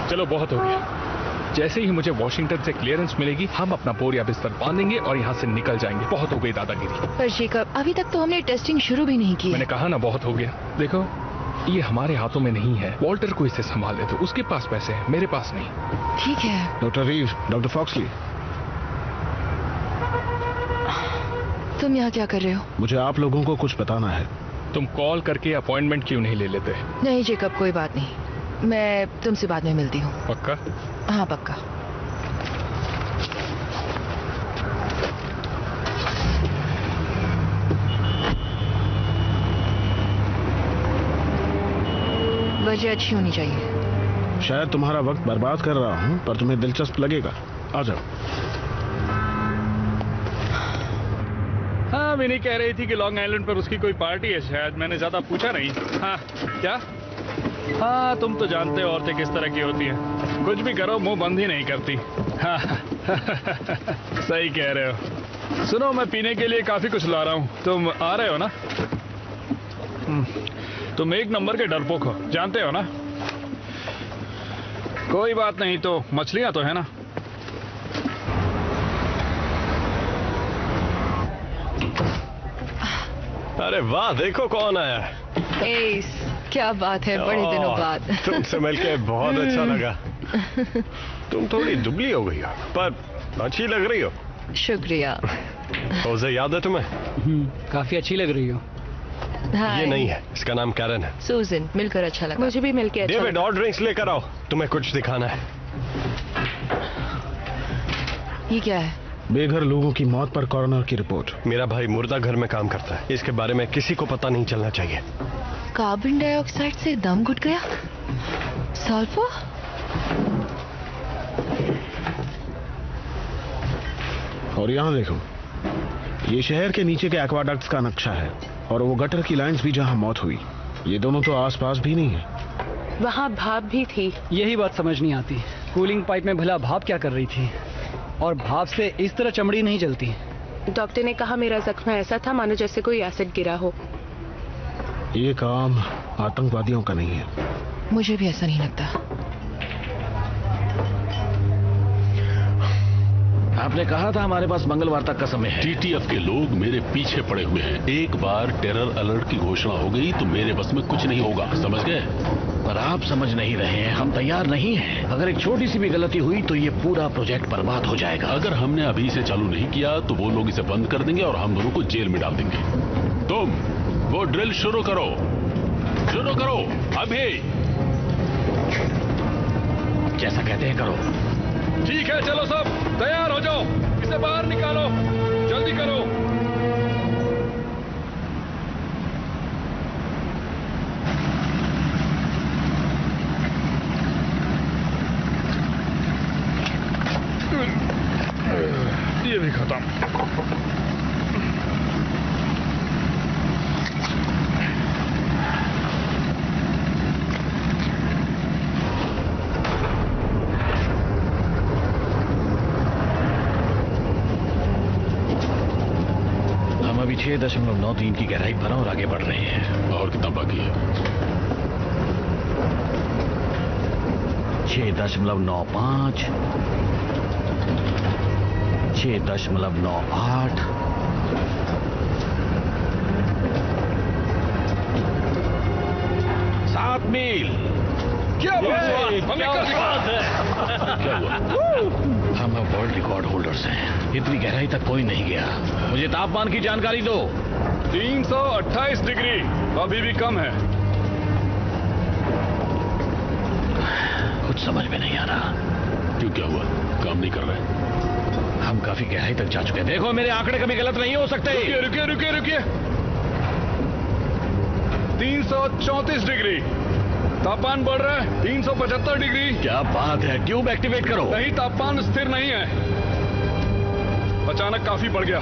चलो बहुत हो गया। जैसे ही मुझे वॉशिंगटन से क्लियरेंस मिलेगी, हम अपना बोरिया बिस्तर बांधेंगे और यहाँ से निकल जाएंगे। बहुत हो गई दादागिरी। पर जेकब, अभी तक तो हमने टेस्टिंग शुरू भी नहीं की। मैंने कहा ना, बहुत हो गया। देखो, ये हमारे हाथों में नहीं है। वॉल्टर को इसे संभाल ले, तो उसके पास पैसे हैं, मेरे पास नहीं। ठीक है डॉक्टर रीव, डॉक्टर फॉक्सली, तुम यहाँ क्या कर रहे हो? मुझे आप लोगों को कुछ बताना है। तुम कॉल करके अपॉइंटमेंट क्यों नहीं ले लेते? नहीं जेकब, कोई बात नहीं, मैं तुमसे बाद में मिलती हूँ। पक्का? हाँ पक्का। वजह अच्छी होनी चाहिए। शायद तुम्हारा वक्त बर्बाद कर रहा हूँ, पर तुम्हें दिलचस्प लगेगा। आ जाओ। हाँ, विनी कह रही थी कि लॉन्ग आइलैंड पर उसकी कोई पार्टी है शायद। मैंने ज्यादा पूछा नहीं। हाँ, क्या? हाँ, तुम तो जानते हो औरतें किस तरह की होती हैं। कुछ भी करो, मुंह बंद ही नहीं करती। हाँ सही कह रहे हो। सुनो, मैं पीने के लिए काफी कुछ ला रहा हूँ। तुम आ रहे हो ना? तुम एक नंबर के डरपोक हो, जानते हो ना? कोई बात नहीं, तो मछलियां तो है ना? अरे वाह, देखो कौन आया। एस, क्या बात है, बड़े दिनों बाद। तुमसे मिलके बहुत अच्छा लगा। तुम थोड़ी दुबली हो गई हो, पर अच्छी लग रही हो। शुक्रिया। उसे याद है तुम्हें? काफी अच्छी लग रही हो। ये नहीं है, इसका नाम कैरन है। सूजन, मिलकर अच्छा लगा। मुझे भी मिलकर अच्छा डेविड, और ड्रिंक्स लेकर आओ, तुम्हें कुछ दिखाना है। ये क्या है? बेघर लोगों की मौत पर कॉरोनर की रिपोर्ट। मेरा भाई मुर्दा घर में काम करता है, इसके बारे में किसी को पता नहीं चलना चाहिए। कार्बन डाइऑक्साइड से दम घुट गया? सल्फर? और यहाँ देखो, ये शहर के नीचे के एक्वाडक्ट्स का नक्शा है, और वो गटर की लाइंस भी जहाँ मौत हुई। ये दोनों तो आसपास भी नहीं है। वहाँ भाप भी थी। यही बात समझ नहीं आती, कूलिंग पाइप में भला भाप क्या कर रही थी, और भाप से इस तरह चमड़ी नहीं जलती। डॉक्टर ने कहा मेरा जख्म ऐसा था मानो जैसे कोई एसिड गिरा हो। ये काम आतंकवादियों का नहीं है। मुझे भी ऐसा नहीं लगता। आपने कहा था हमारे पास मंगलवार तक का समय है। टीटीएफ के लोग मेरे पीछे पड़े हुए हैं। एक बार टेरर अलर्ट की घोषणा हो गई तो मेरे बस में कुछ नहीं होगा, समझ गए? पर आप समझ नहीं रहे हैं, हम तैयार नहीं हैं। अगर एक छोटी सी भी गलती हुई तो ये पूरा प्रोजेक्ट बर्बाद हो जाएगा। अगर हमने अभी से चालू नहीं किया तो वो लोग इसे बंद कर देंगे और हम दोनों को जेल में डाल देंगे। तुम वो ड्रिल शुरू करो अभी। जैसा कहते हैं करो। ठीक है, चलो सब तैयार हो जाओ, इसे बाहर निकालो, जल्दी करो। ये भी खत्म। हम अभी 6.93 की गहराई पर और आगे बढ़ रहे हैं। और कितना बाकी है? 6.95, 6.98, 7 मील। क्या बात है? क्या हुआ? हम अब वर्ल्ड रिकॉर्ड होल्डर्स हैं। इतनी गहराई तक कोई नहीं गया। मुझे तापमान की जानकारी दो। 328 डिग्री, अभी भी कम है। कुछ समझ में नहीं आ रहा। क्यों, क्या हुआ? काम नहीं कर रहे? हम काफी गहराई तक जा चुके हैं। देखो, मेरे आंकड़े कभी गलत नहीं हो सकते। रुकिए। 334 डिग्री, तापमान बढ़ रहा है। 375 डिग्री। क्या बात है? ट्यूब एक्टिवेट करो। नहीं, तापमान स्थिर नहीं है, अचानक काफी बढ़ गया।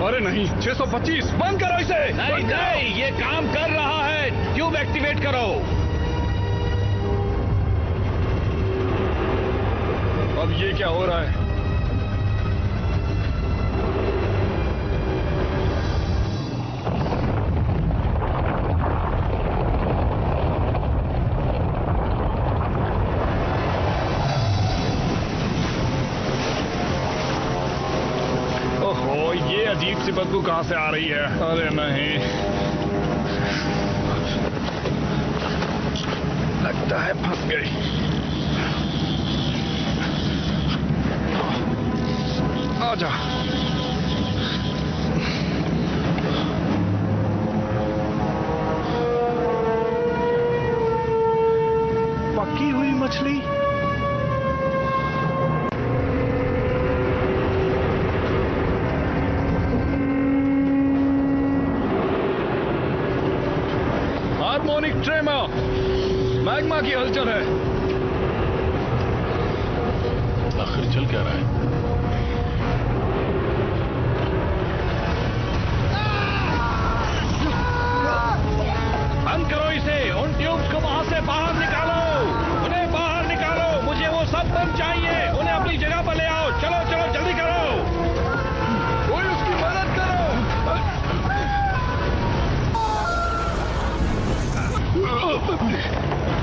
अरे नहीं, 625। बंद करो इसे। नहीं, ये काम कर रहा है। ट्यूब एक्टिवेट करो। अब ये क्या हो रहा है? ओहो, ये अजीब सी बदबू कहां से आ रही है? अरे नहीं, लगता है फंस गई। आजा। पकी हुई मछली। हार्मोनिक ट्रेमर, मैग्मा की हलचल है। आखिर चल क्या रहा है? बंद करो इसे। उन ट्यूब्स को वहां से बाहर निकालो। उन्हें बाहर निकालो। मुझे वो सब बम चाहिए। उन्हें अपनी जगह पर ले आओ। चलो जल्दी करो। कोई उसकी मदद करो।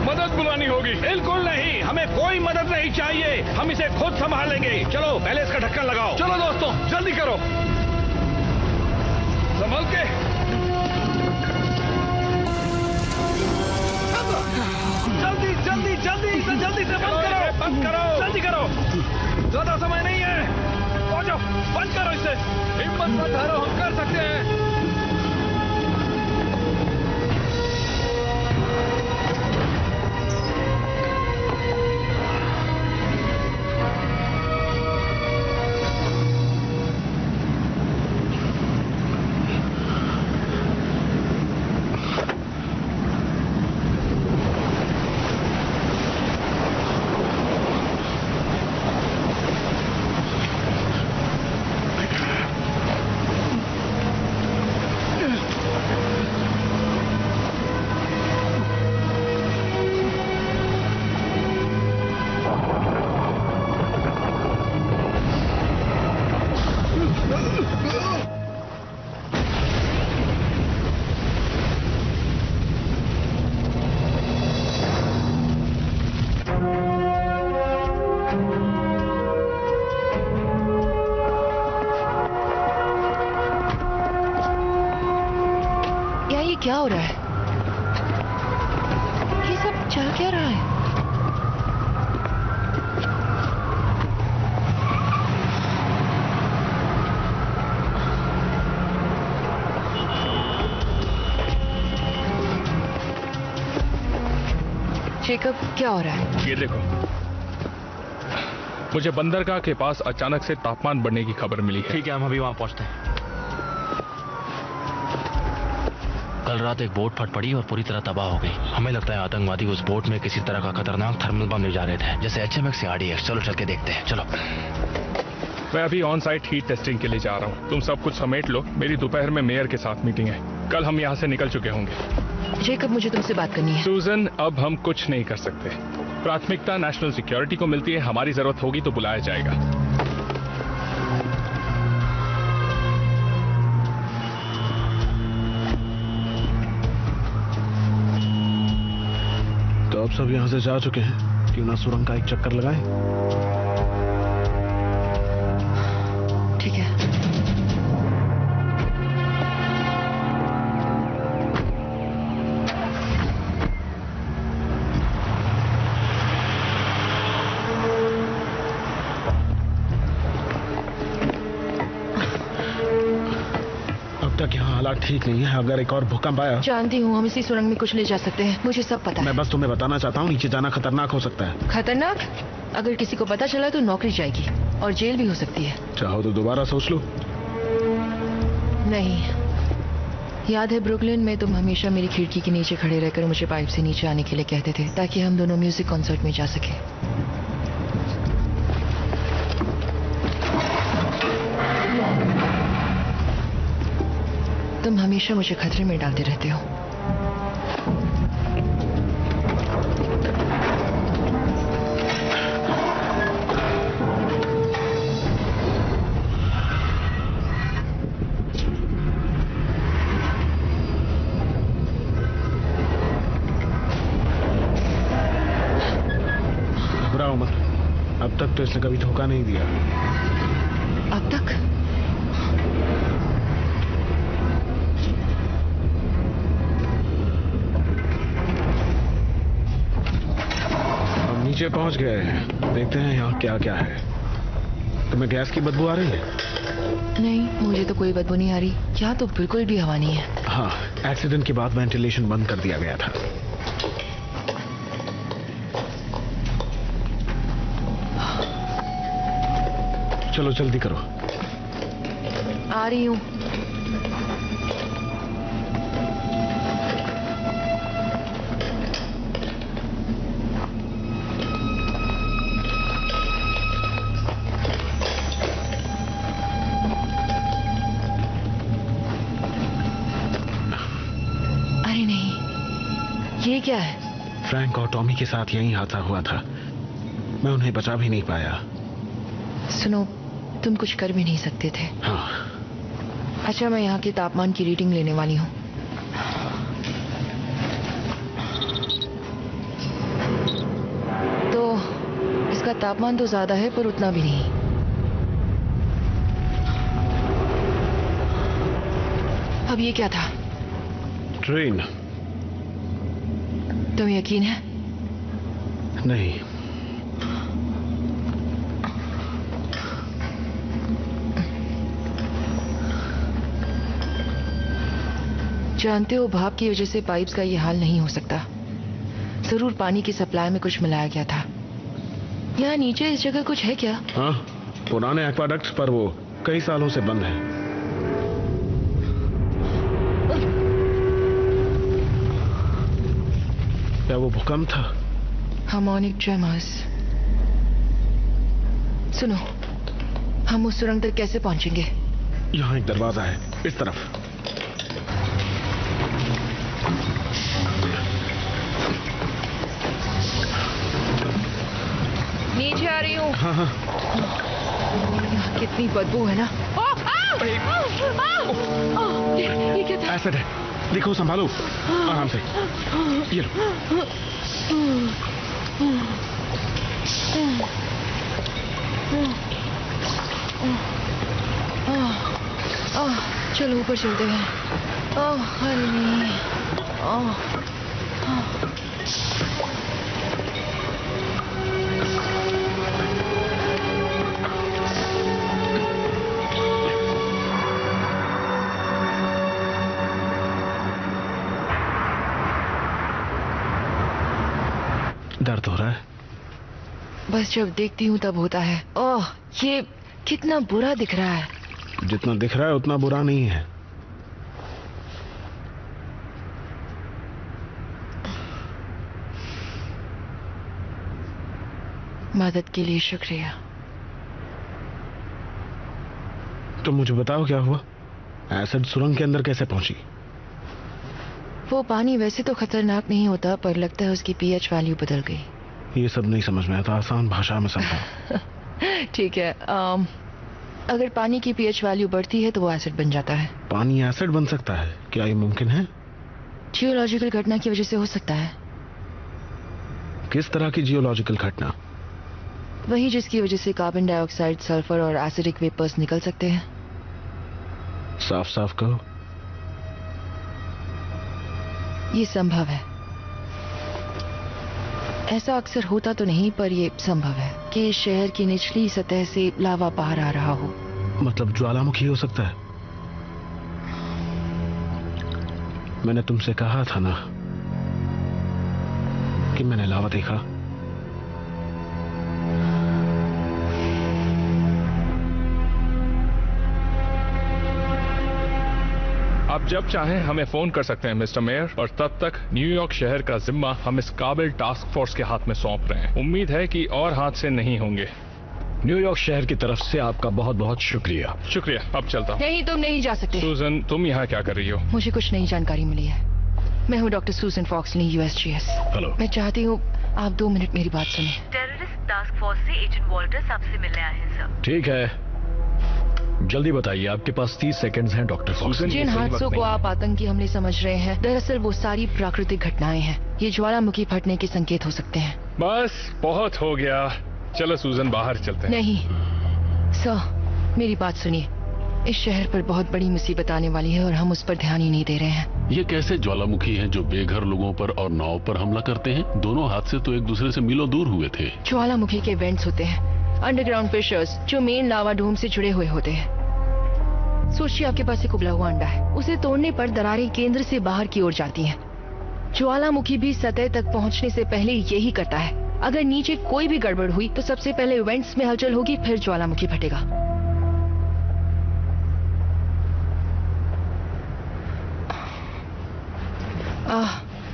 मदद बुलानी होगी। बिल्कुल नहीं, हमें कोई मदद नहीं चाहिए। हम इसे खुद संभाल लेंगे। चलो, पहले इसका ढक्कन लगाओ। चलो दोस्तों, जल्दी करो। संभल के। जल्दी जल्दी जल्दी इसे जल्दी से बंद करो, जल्दी करो, ज्यादा समय नहीं है। पहुंचो, बंद करो इसे। हिम्मत मत हारो, हम कर सकते हैं। क्या हो रहा है? ये सब चल क्या रहा है? जेकब, क्या हो रहा है? ये देखो, मुझे बंदरगाह के पास अचानक से तापमान बढ़ने की खबर मिली है। ठीक है, हम अभी वहां पहुंचते हैं। कल रात एक बोट फट पड़ी और पूरी तरह तबाह हो गई। हमें लगता है आतंकवादी उस बोट में किसी तरह का खतरनाक थर्मल बम ले जा रहे थे, जैसे HMX या RDX। चलो चल के देखते हैं, चलो। मैं अभी ऑन साइट हीट टेस्टिंग के लिए जा रहा हूँ। तुम सब कुछ समेट लो, मेरी दोपहर में मेयर के साथ मीटिंग है। कल हम यहाँ से निकल चुके होंगे। जेकब, मुझे तुमसे बात करनी है। सूजन, अब हम कुछ नहीं कर सकते। प्राथमिकता नेशनल सिक्योरिटी को मिलती है। हमारी जरूरत होगी तो बुलाया जाएगा। तो अब सब यहाँ से जा चुके हैं, क्यों ना सुरंग का एक चक्कर लगाएं? ठीक है। तक यहाँ हालात ठीक नहीं है। अगर एक और भूकंप आया। जानती हूँ, हम इसी सुरंग में कुछ ले जा सकते हैं, मुझे सब पता है। मैं बस तुम्हें बताना चाहता हूँ, नीचे जाना खतरनाक हो सकता है। खतरनाक? अगर किसी को पता चला तो नौकरी जाएगी और जेल भी हो सकती है। चाहो तो दोबारा सोच लो। नहीं, याद है ब्रुकलिन में तुम हमेशा मेरी खिड़की के नीचे खड़े रहकर मुझे पाइप से नीचे आने के लिए कहते थे, ताकि हम दोनों म्यूजिक कॉन्सर्ट में जा सके। तुम हमेशा मुझे खतरे में डालते रहते हो। घबराओ मत, अब तक तो इसने कभी धोखा नहीं दिया। अब तक? नीचे पहुंच गए हैं, देखते हैं यहाँ क्या क्या है। तुम्हें गैस की बदबू आ रही है? नहीं, मुझे तो कोई बदबू नहीं आ रही। यहाँ तो बिल्कुल भी हवा नहीं है। हाँ, एक्सीडेंट के बाद वेंटिलेशन बंद कर दिया गया था। चलो जल्दी करो। आ रही हूँ। ये क्या है? फ्रैंक और टॉमी के साथ यही हादसा हुआ था। मैं उन्हें बचा भी नहीं पाया। सुनो, तुम कुछ कर भी नहीं सकते थे। हाँ। अच्छा, मैं यहाँ के तापमान की रीडिंग लेने वाली हूँ। तो इसका तापमान तो ज्यादा है, पर उतना भी नहीं। अब ये क्या था? ट्रेन। तुम्हें यकीन है? नहीं। जानते हो, भाप की वजह से पाइप्स का ये हाल नहीं हो सकता। जरूर पानी की सप्लाई में कुछ मिलाया गया था। यहाँ नीचे इस जगह कुछ है क्या? हाँ, पुराने एक्वाडक्ट्स, पर वो कई सालों से बंद है। क्या वो भूकंप था? Harmonic tremors. सुनो, हम उस सुरंग तक कैसे पहुंचेंगे? यहाँ एक दरवाजा है, इस तरफ। नीचे आ रही हूँ। हाँ हाँ। यहाँ कितनी बदबू है ना। ये क्या था? एसिड है, देखो, संभालो आराम से। ये लो। चलो ऊपर चलते हैं। अरे नहीं। दर्द हो रहा है? बस जब देखती हूँ तब होता है। ओह, ये कितना बुरा दिख रहा है। जितना दिख रहा है उतना बुरा नहीं है। मदद के लिए शुक्रिया। तो मुझे बताओ क्या हुआ? एसिड सुरंग के अंदर कैसे पहुंची? वो पानी वैसे तो खतरनाक नहीं होता, पर लगता है उसकी पीएच वैल्यू बदल गई। ये सब नहीं समझ में आता, आसान भाषा में समझाओ। ठीक है, अगर पानी की पीएच वैल्यू बढ़ती है तो वो एसिड बन जाता है। पानी एसिड बन सकता है? क्या ये मुमकिन है? जियोलॉजिकल घटना की वजह से हो सकता है। किस तरह की जियोलॉजिकल घटना? वही जिसकी वजह से कार्बन डाइऑक्साइड, सल्फर और एसिडिक वेपर्स निकल सकते हैं। साफ साफ कहो। ये संभव है। ऐसा अक्सर होता तो नहीं, पर ये संभव है कि शहर की निचली सतह से लावा बाहर आ रहा हो। मतलब ज्वालामुखी हो सकता है? मैंने तुमसे कहा था ना कि मैंने लावा देखा। आप जब चाहें हमें फोन कर सकते हैं मिस्टर मेयर, और तब तक न्यूयॉर्क शहर का जिम्मा हम इस काबिल टास्क फोर्स के हाथ में सौंप रहे हैं। उम्मीद है कि और हादसे नहीं होंगे। न्यूयॉर्क शहर की तरफ से आपका बहुत बहुत शुक्रिया। शुक्रिया, अब चलता हूँ। नहीं, तुम नहीं जा सकते। सूजन, तुम यहाँ क्या कर रही हो? मुझे कुछ नई जानकारी मिली है। मैं हूँ डॉक्टर सूजन फॉक्सली, USGS। हेलो। मैं चाहती हूँ आप 2 मिनट मेरी बात सुने। टेररिस्ट टास्क फोर्स से एजेंट वॉल्टर्स आपसे मिलने आए हैं सर। ठीक है, जल्दी बताइए, आपके पास 30 सेकंड्स हैं डॉक्टर फॉक्सली। जिन हादसों को आप आतंकी हमले समझ रहे हैं, दरअसल वो सारी प्राकृतिक घटनाएं हैं। ये ज्वालामुखी फटने के संकेत हो सकते हैं। बस बहुत हो गया, चलो सूजन बाहर चलते हैं। नहीं सर, मेरी बात सुनिए। इस शहर पर बहुत बड़ी मुसीबत आने वाली है और हम उस पर ध्यान ही नहीं दे रहे हैं। ये कैसे ज्वालामुखी हैं जो बेघर लोगों पर और नाव पर हमला करते हैं? दोनों हादसे तो एक दूसरे से मीलों दूर हुए थे। ज्वालामुखी के वेंट्स होते हैं, अंडरग्राउंड फिशर्स, जो मेन लावा डोम से जुड़े हुए होते हैं। सोचिए आपके पास एक उबला हुआ अंडा है, उसे तोड़ने पर दरारें केंद्र से बाहर की ओर जाती हैं। ज्वालामुखी भी सतह तक पहुंचने से पहले यही करता है। अगर नीचे कोई भी गड़बड़ हुई तो सबसे पहले वेंट्स में हलचल होगी, फिर ज्वालामुखी फटेगा।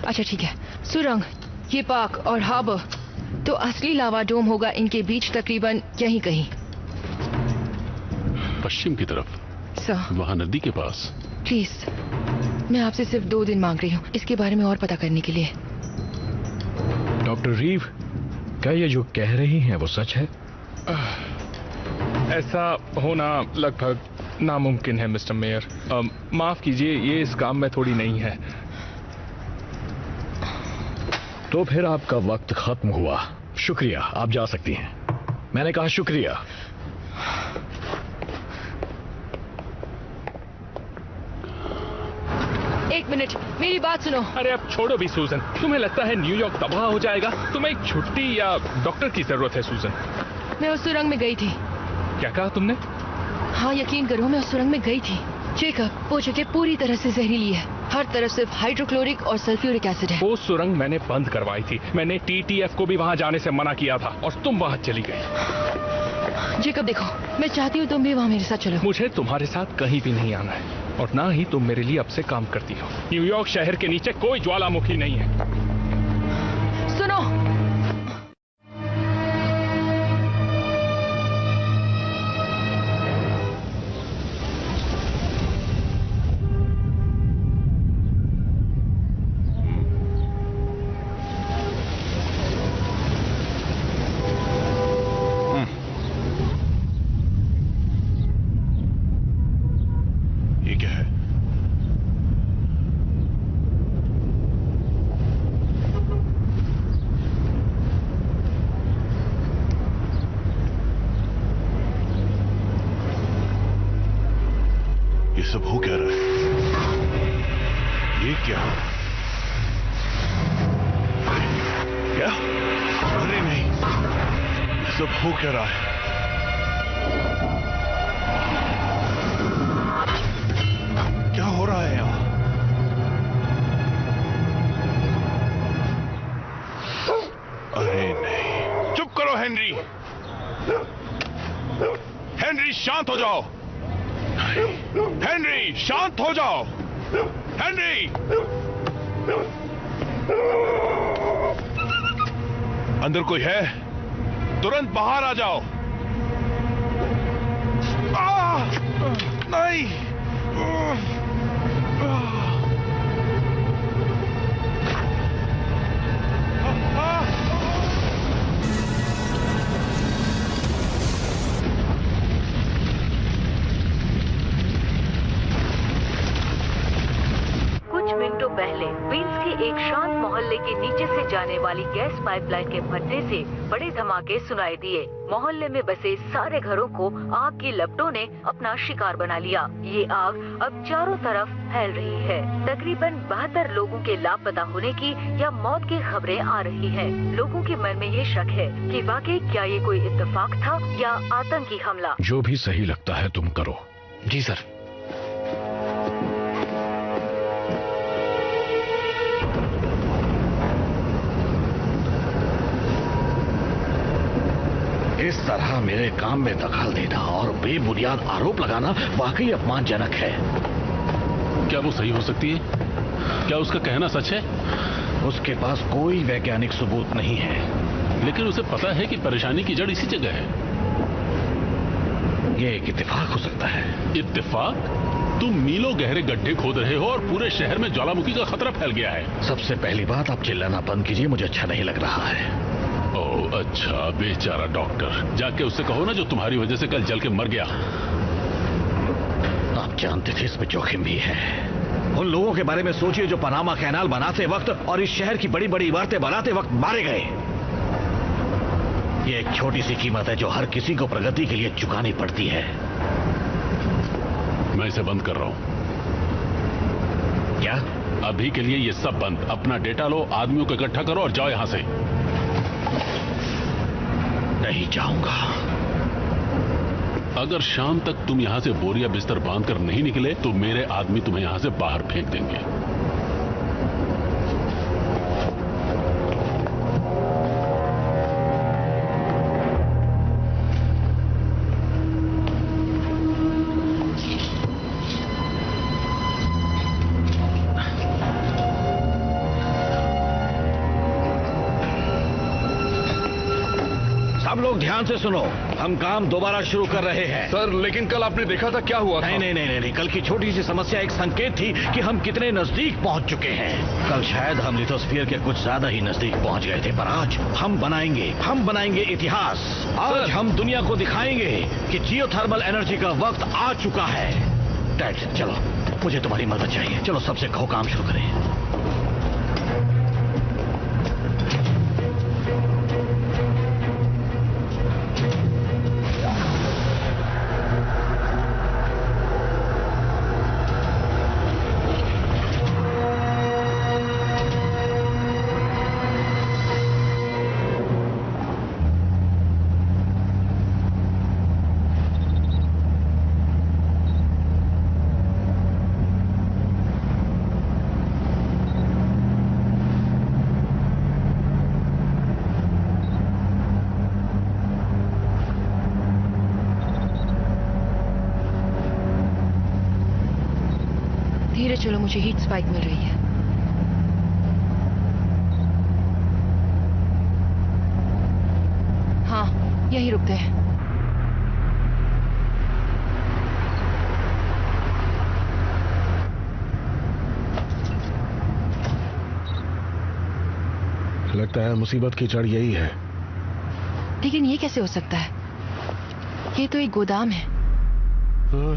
अच्छा ठीक है, सुरंग, ये पार्क और हार्बर, तो असली लावा डोम होगा इनके बीच, तकरीबन यहीं कहीं पश्चिम की तरफ। सर, वहाँ नदी के पास। प्लीज, मैं आपसे सिर्फ 2 दिन मांग रही हूँ इसके बारे में और पता करने के लिए। डॉक्टर रीव, क्या ये जो कह रही हैं वो सच है? ऐसा होना लगभग नामुमकिन है मिस्टर मेयर। माफ कीजिए, ये इस काम में थोड़ी नहीं है। तो फिर आपका वक्त खत्म हुआ। शुक्रिया, आप जा सकती हैं। मैंने कहा शुक्रिया। एक मिनट, मेरी बात सुनो। अरे अब छोड़ो भी सूजन, तुम्हें लगता है न्यूयॉर्क तबाह हो जाएगा? तुम्हें एक छुट्टी या डॉक्टर की जरूरत है सूजन। मैं उस सुरंग में गई थी। क्या कहा तुमने? हाँ, यकीन करो, मैं उस सुरंग में गई थी। चेकअप, वो जगह पूरी तरह से जहरीली है। हर तरफ सिर्फ हाइड्रोक्लोरिक और सल्फ्यूरिक एसिड है। वो सुरंग मैंने बंद करवाई थी। मैंने TTF को भी वहाँ जाने से मना किया था और तुम वहाँ चली गई। जेकब देखो, मैं चाहती हूँ तुम भी वहाँ मेरे साथ चलो। मुझे तुम्हारे साथ कहीं भी नहीं आना है और ना ही तुम मेरे लिए अब से काम करती हो। न्यूयॉर्क शहर के नीचे कोई ज्वालामुखी नहीं है। सुनो, सब हो क्या रहा है? ये क्या? क्या? अरे नहीं, ये सब हो क्या रहा है? क्या हो रहा है यहाँ? अरे नहीं, चुप करो हेनरी। हेनरी शांत हो जाओ। हेनरी शांत हो जाओ। हेनरी, अंदर कोई है? तुरंत बाहर आ जाओ। नहीं, मिनटों पहले क्वींस के एक शांत मोहल्ले के नीचे से जाने वाली गैस पाइपलाइन के फटने से बड़े धमाके सुनाई दिए। मोहल्ले में बसे सारे घरों को आग की लपटों ने अपना शिकार बना लिया। ये आग अब चारों तरफ फैल रही है। तकरीबन 72 लोगों के लापता होने की या मौत की खबरें आ रही हैं। लोगों के मन में ये शक है कि वाकई क्या ये कोई इत्तेफाक था या आतंकी हमला। जो भी सही लगता है तुम करो। जी सर। इस तरह मेरे काम में दखल देना और बेबुनियाद आरोप लगाना वाकई अपमानजनक है। क्या वो सही हो सकती है? क्या उसका कहना सच है? उसके पास कोई वैज्ञानिक सबूत नहीं है, लेकिन उसे पता है कि परेशानी की जड़ इसी जगह है। ये एक इत्तेफाक हो सकता है। इत्तेफाक? तुम मीलों गहरे गड्ढे खोद रहे हो और पूरे शहर में ज्वालामुखी का खतरा फैल गया है। सबसे पहली बात, आप चिल्लाना बंद कीजिए, मुझे अच्छा नहीं लग रहा है। ओह अच्छा, बेचारा डॉक्टर। जाके उससे कहो ना जो तुम्हारी वजह से कल जल के मर गया। आप जानते थे इसमें जोखिम भी है। उन लोगों के बारे में सोचिए जो पनामा कैनाल बनाते वक्त और इस शहर की बड़ी बड़ी इमारतें बनाते वक्त मारे गए। ये एक छोटी सी कीमत है जो हर किसी को प्रगति के लिए चुकानी पड़ती है। मैं इसे बंद कर रहा हूं। क्या? अभी के लिए ये सब बंद। अपना डेटा लो, आदमियों को इकट्ठा करो और जाओ यहां से। नहीं जाऊंगा। अगर शाम तक तुम यहां से बोरिया बिस्तर बांधकर नहीं निकले तो मेरे आदमी तुम्हें यहां से बाहर फेंक देंगे। सब लोग ध्यान से सुनो, हम काम दोबारा शुरू कर रहे हैं। सर, लेकिन कल आपने देखा था क्या हुआ था? नहीं, कल की छोटी सी समस्या एक संकेत थी कि हम कितने नजदीक पहुंच चुके हैं। कल शायद हम लिथोस्फीयर के कुछ ज्यादा ही नजदीक पहुंच गए थे, पर आज हम बनाएंगे इतिहास। आज हम दुनिया को दिखाएंगे कि जियोथर्मल एनर्जी का वक्त आ चुका है। डैड, चलो, मुझे तुम्हारी मदद चाहिए। चलो सबसे कहो, काम शुरू करें। धीरे चलो, मुझे हीट स्पाइक मिल रही है। हाँ, यहीं रुकते हैं। लगता है मुसीबत की जड़ यही है। लेकिन ये कैसे हो सकता है? ये तो एक गोदाम है।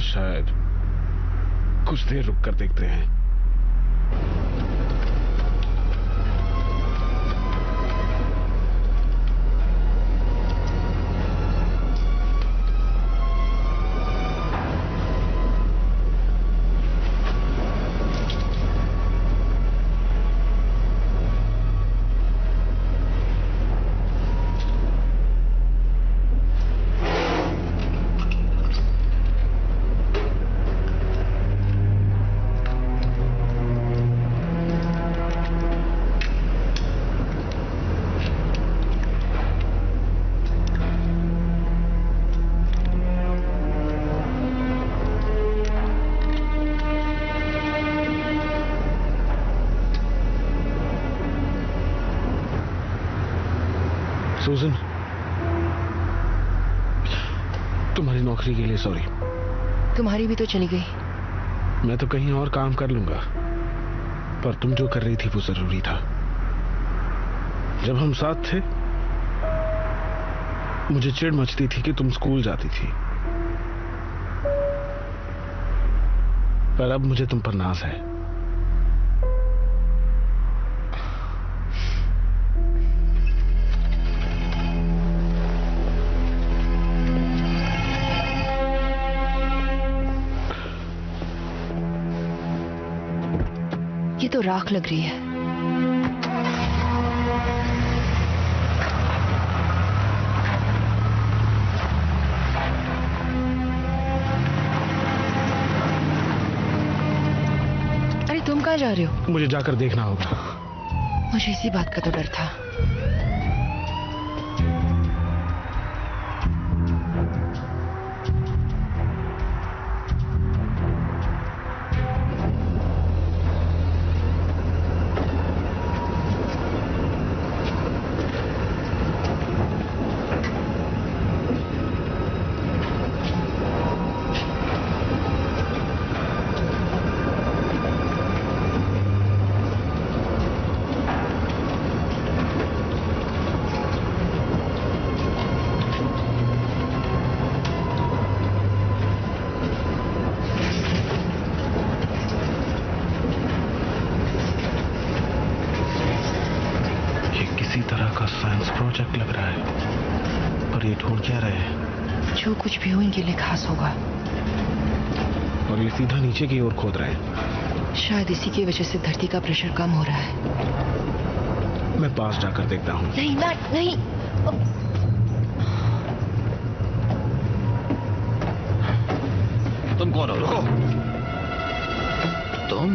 शायद कुछ देर रुक कर देखते हैं। सूजन, तुम्हारी नौकरी के लिए सॉरी। तुम्हारी भी तो चली गई। मैं तो कहीं और काम कर लूंगा, पर तुम जो कर रही थी वो जरूरी था। जब हम साथ थे मुझे चिढ़ मचती थी कि तुम स्कूल जाती थी, पर अब मुझे तुम पर नाज है। ये तो राख लग रही है। अरे तुम कहाँ जा रहे हो? मुझे जाकर देखना होगा। मुझे इसी बात का तो डर था। प्रोजेक्ट लग रहा है, पर ये ढूंढ क्या रहे हैं? जो कुछ भी हो इनके लिए खास होगा। और ये सीधा नीचे की ओर खोद रहे हैं। शायद इसी की वजह से धरती का प्रेशर कम हो रहा है। मैं पास जाकर देखता हूँ। नहीं मैट, नहीं। तुम कौन हो? रुको। तुम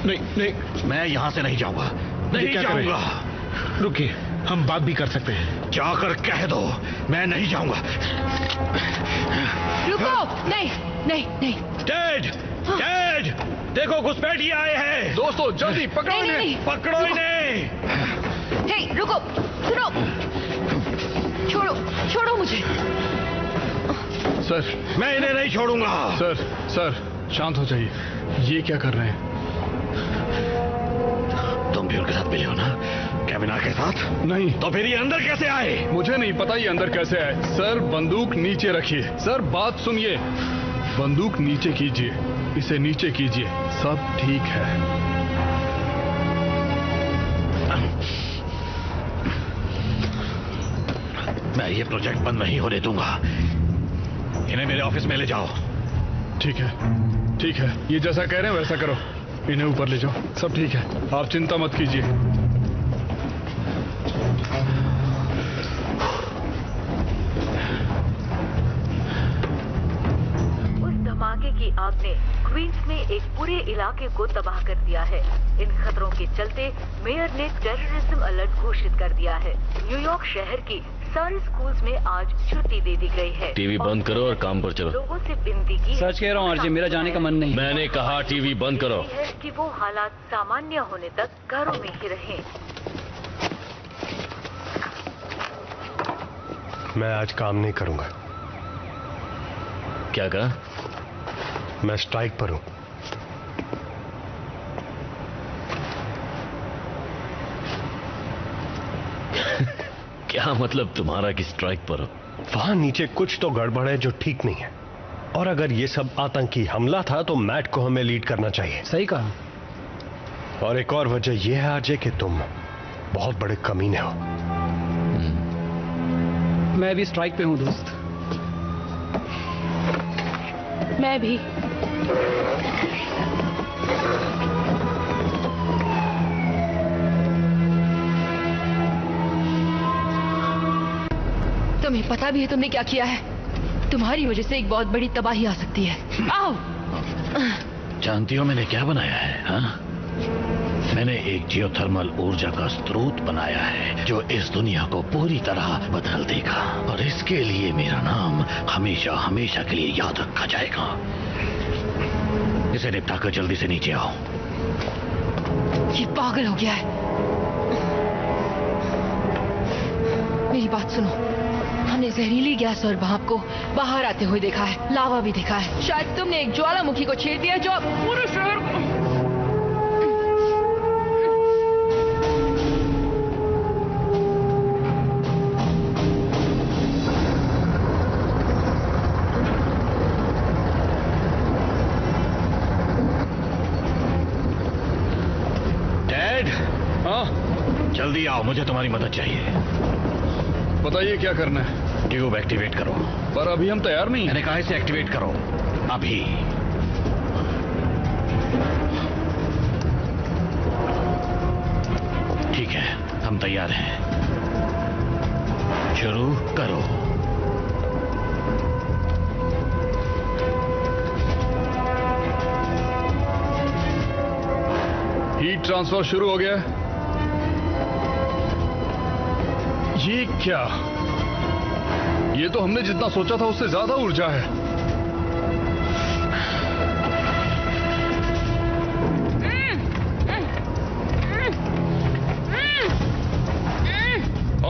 नहीं नहीं, मैं यहाँ से नहीं जाऊंगा। नहीं जाऊंगा। रुकिए, हम बात भी कर सकते हैं। जाकर कह दो मैं नहीं जाऊंगा। रुको। नहीं नहीं नहीं। डैड, डैड, देखो घुसपैठिए आए हैं। दोस्तों जल्दी पकड़ो इन्हें। पकड़ो इन्हें। हे रुको, सुनो। छोड़ो, छोड़ो मुझे। सर, मैं इन्हें नहीं छोड़ूंगा। सर शांत हो जाइए। ये क्या कर रहे हैं? तुम भी उनके साथ मिले हो ना, कैबिना के साथ? नहीं। तो फिर ये अंदर कैसे आए? मुझे नहीं पता ये अंदर कैसे आए। सर बंदूक नीचे रखिए। सर बात सुनिए, बंदूक नीचे कीजिए, इसे नीचे कीजिए, सब ठीक है। मैं ये प्रोजेक्ट बंद नहीं होने दूंगा। इन्हें मेरे ऑफिस में ले जाओ। ठीक है, ठीक है, ये जैसा कह रहे हैं वैसा करो। इन्हें ऊपर ले जाओ, सब ठीक है, आप चिंता मत कीजिए। उस धमाके की आग ने क्वींस में एक पूरे इलाके को तबाह कर दिया है। इन खतरों के चलते मेयर ने टेररिज्म अलर्ट घोषित कर दिया है। न्यूयॉर्क शहर की सारे स्कूल्स में आज छुट्टी दे दी गई है। टीवी बंद करो और काम पर चलो। लोगों से विनती की सच कह रहा हूँ आरजे, मेरा जाने का मन नहीं। मैंने कहा टीवी बंद करो। है कि वो हालात सामान्य होने तक घरों में ही रहें। मैं आज काम नहीं करूंगा। क्या कहा? मैं स्ट्राइक पर हूं। क्या मतलब तुम्हारा कि स्ट्राइक पर हो? वहां नीचे कुछ तो गड़बड़ है जो ठीक नहीं है, और अगर ये सब आतंकी हमला था तो मैट को हमें लीड करना चाहिए। सही कहा। और एक और वजह यह है आरजे कि तुम बहुत बड़े कमीने हो। मैं भी स्ट्राइक पे हूं दोस्त। मैं भी। तुम्हें पता भी है तुमने क्या किया है? तुम्हारी वजह से एक बहुत बड़ी तबाही आ सकती है। आओ। जानती हो मैंने क्या बनाया है? हाँ? मैंने एक जियोथर्मल ऊर्जा का स्रोत बनाया है जो इस दुनिया को पूरी तरह बदल देगा, और इसके लिए मेरा नाम हमेशा हमेशा के लिए याद रखा जाएगा। इसे निपटाकर जल्दी से नीचे आओ। ये पागल हो गया है। मेरी बात सुनो, हमने जहरीली गैस और भाप को बाहर आते हुए देखा है, लावा भी देखा है। शायद तुमने एक ज्वालामुखी को छेड़ दिया जो अब पूरे शहर को... डैड, हाँ? जल्दी आओ, मुझे तुम्हारी मदद चाहिए। बताइए क्या करना है? ट्यूब एक्टिवेट करो। पर अभी हम तैयार नहीं। मैंने कहा इसे एक्टिवेट करो अभी। ठीक है, हम तैयार हैं। शुरू करो। हीट ट्रांसफर शुरू हो गया। ये क्या? ये तो हमने जितना सोचा था उससे ज्यादा ऊर्जा है।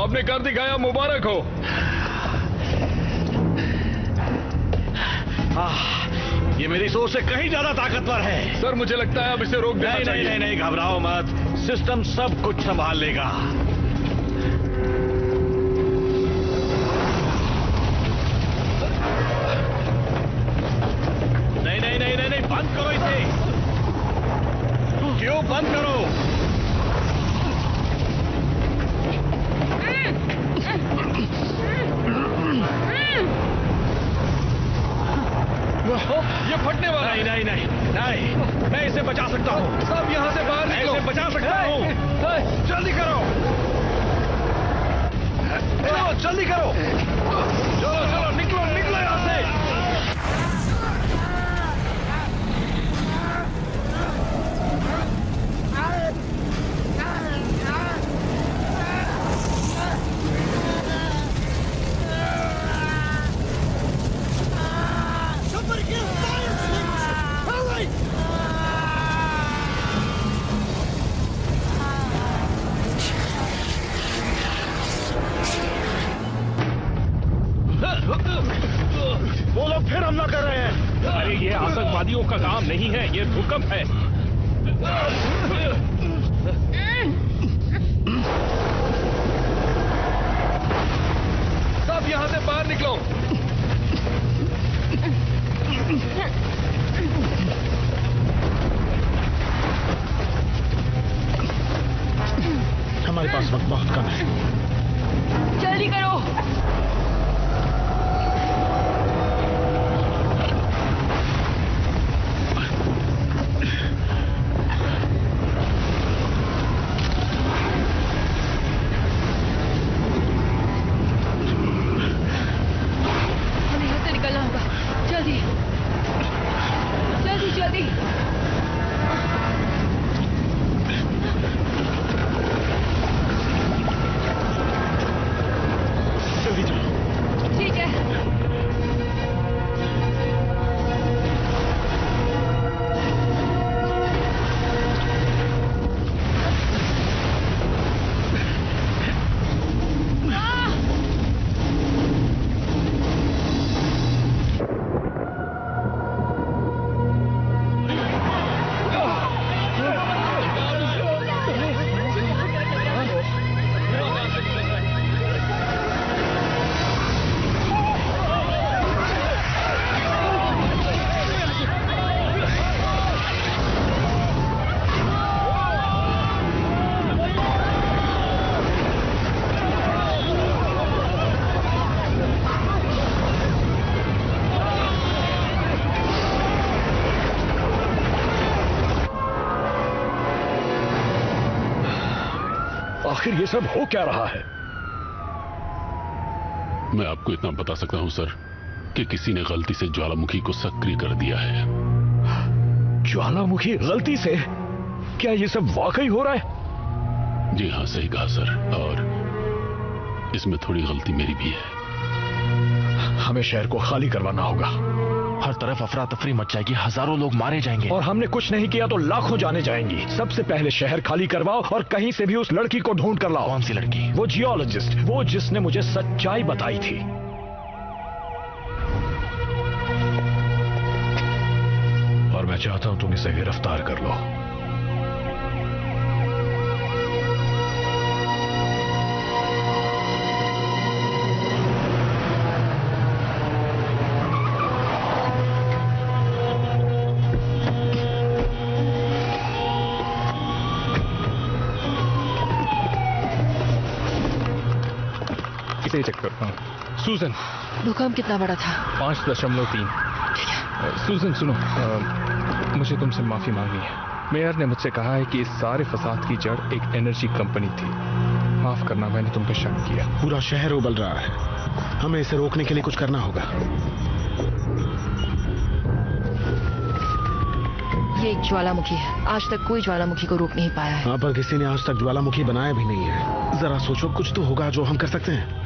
आपने कर दिखाया, मुबारक हो। ये मेरी सोच से कहीं ज्यादा ताकतवर है। सर मुझे लगता है अब इसे रोक देना चाहिए। नहीं, नहीं, घबराओ मत, सिस्टम सब कुछ संभाल लेगा। नहीं, बंद करो इसे। क्यों बंद करो? ये फटने वाला है। नहीं, मैं इसे बचा सकता हूँ। सब यहाँ से बाहर निकलो। मैं इसे बचा सकता हूँ। जल्दी करो, जल्दी करो। चलो, निकलो यहाँ से। वो लोग फिर हमला कर रहे हैं। अरे ये आतंकवादियों का काम नहीं है, ये भूकंप है। सब यहाँ से बाहर निकलो। हमारे पास वक्त बहुत कम है। जल्दी करो। आखिर ये सब हो क्या रहा है? मैं आपको इतना बता सकता हूं सर कि किसी ने गलती से ज्वालामुखी को सक्रिय कर दिया है। ज्वालामुखी गलती से? क्या ये सब वाकई हो रहा है? जी हाँ, सही कहा सर, और इसमें थोड़ी गलती मेरी भी है। हमें शहर को खाली करवाना होगा। हर तरफ अफरा तफरी मच जाएगी, हजारों लोग मारे जाएंगे। और हमने कुछ नहीं किया तो लाखों जाने जाएंगी। सबसे पहले शहर खाली करवाओ और कहीं से भी उस लड़की को ढूंढ कर लाओ। कौन सी लड़की? वो जियोलॉजिस्ट, वो जिसने मुझे सच्चाई बताई थी। और मैं चाहता हूं तुम इसे गिरफ्तार कर लो। चेक करता हूँ। सूजन, भूकंप कितना बड़ा था? 5.3। सूजन सुनो, मुझे तुमसे माफी मांगनी है। मेयर ने मुझसे कहा है कि इस सारे फसाद की जड़ एक एनर्जी कंपनी थी। माफ करना, मैंने तुम पे शक किया। पूरा शहर उबल रहा है, हमें इसे रोकने के लिए कुछ करना होगा। ये एक ज्वालामुखी है। आज तक कोई ज्वालामुखी को रोक नहीं पाया है। हाँ, पर किसी ने आज तक ज्वालामुखी बनाया भी नहीं है। जरा सोचो, कुछ तो होगा जो हम कर सकते हैं।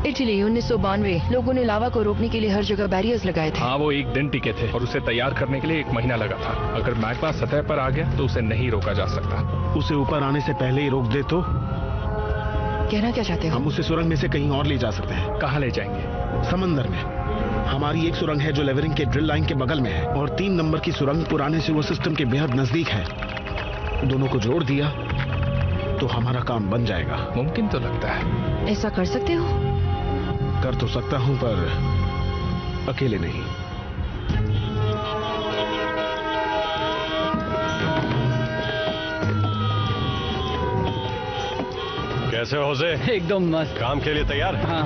इटली 1992 लोगों ने लावा को रोकने के लिए हर जगह बैरियर्स लगाए थे। हाँ, वो एक दिन टिके थे और उसे तैयार करने के लिए 1 महीना लगा था। अगर मैग्मा सतह पर आ गया तो उसे नहीं रोका जा सकता। उसे ऊपर आने से पहले ही रोक दे तो? कहना क्या चाहते हो? हम उसे सुरंग में से कहीं और ले जा सकते हैं। कहाँ ले जाएंगे? समंदर में। हमारी एक सुरंग है जो लेवरिंग के ड्रिल लाइन के बगल में है, और 3 नंबर की सुरंग पुराने सीवर सिस्टम के बेहद नजदीक है। दोनों को जोड़ दिया तो हमारा काम बन जाएगा। मुमकिन तो लगता है। ऐसा कर सकते हो? कर तो सकता हूं, पर अकेले नहीं। कैसे हो जोसे? एकदम मस्त। काम के लिए तैयार? हाँ।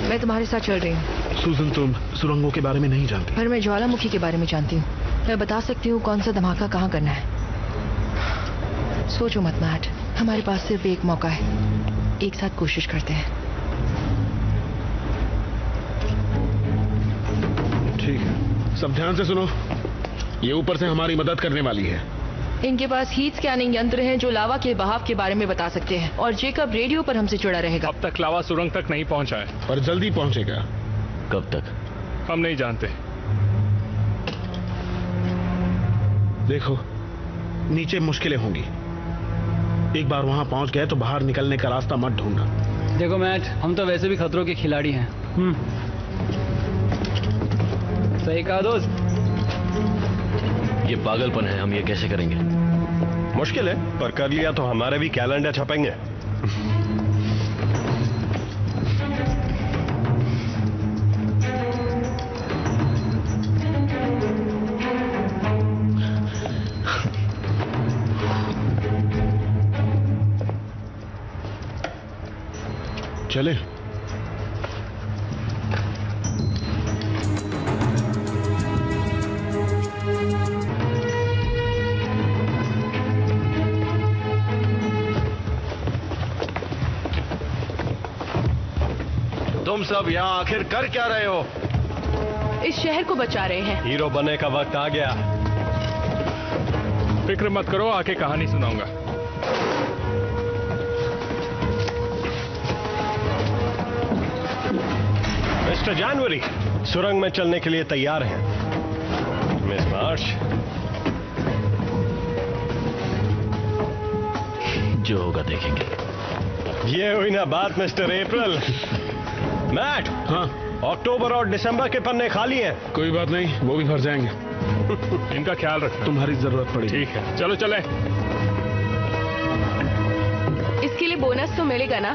मैं तुम्हारे साथ चल रही हूँ। सूजन, तुम सुरंगों के बारे में नहीं जानती। पर मैं ज्वालामुखी के बारे में जानती हूँ। मैं बता सकती हूँ कौन सा धमाका कहाँ करना है। सोचो मत मैट, हमारे पास सिर्फ एक मौका है। एक साथ कोशिश करते हैं। ठीक है, सब ध्यान से सुनो। ये ऊपर से हमारी मदद करने वाली है। इनके पास हीट स्कैनिंग यंत्र हैं जो लावा के बहाव के बारे में बता सकते हैं, और जेकब रेडियो पर हमसे जुड़ा रहेगा। अब तक लावा सुरंग तक नहीं पहुंचा है, पर जल्दी पहुंचेगा। कब तक? हम नहीं जानते। देखो, नीचे मुश्किलें होंगी। एक बार वहां पहुंच गए तो बाहर निकलने का रास्ता मत ढूंढना। देखो मैट, हम तो वैसे भी खतरों के खिलाड़ी हैं। सही कहा दोस्त। ये पागलपन है, हम ये कैसे करेंगे? मुश्किल है, पर कर लिया तो हमारे भी कैलेंडर छपेंगे। चले। सब यहाँ आखिर कर क्या रहे हो? इस शहर को बचा रहे हैं। हीरो बनने का वक्त आ गया। फिक्र मत करो, आके कहानी सुनाऊंगा। मिस्टर जानवरी, सुरंग में चलने के लिए तैयार हैं। मिस मार्श, जो होगा देखेंगे। ये हुई ना बात मिस्टर अप्रैल। मैट, हाँ, अक्टूबर और दिसंबर के पन्ने खाली हैं। कोई बात नहीं, वो भी भर जाएंगे। इनका ख्याल रखना, तुम्हारी जरूरत पड़ी। ठीक है, चलो चले। इसके लिए बोनस तो मिलेगा ना?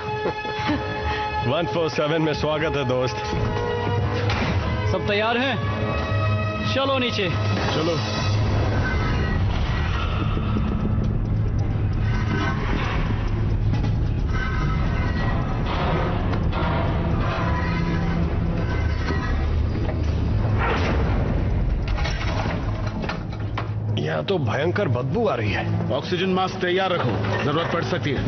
147 में स्वागत है दोस्त। सब तैयार हैं? चलो नीचे। चलो। यहाँ तो भयंकर बदबू आ रही है। ऑक्सीजन मास्क तैयार रखो, जरूरत पड़ सकती है।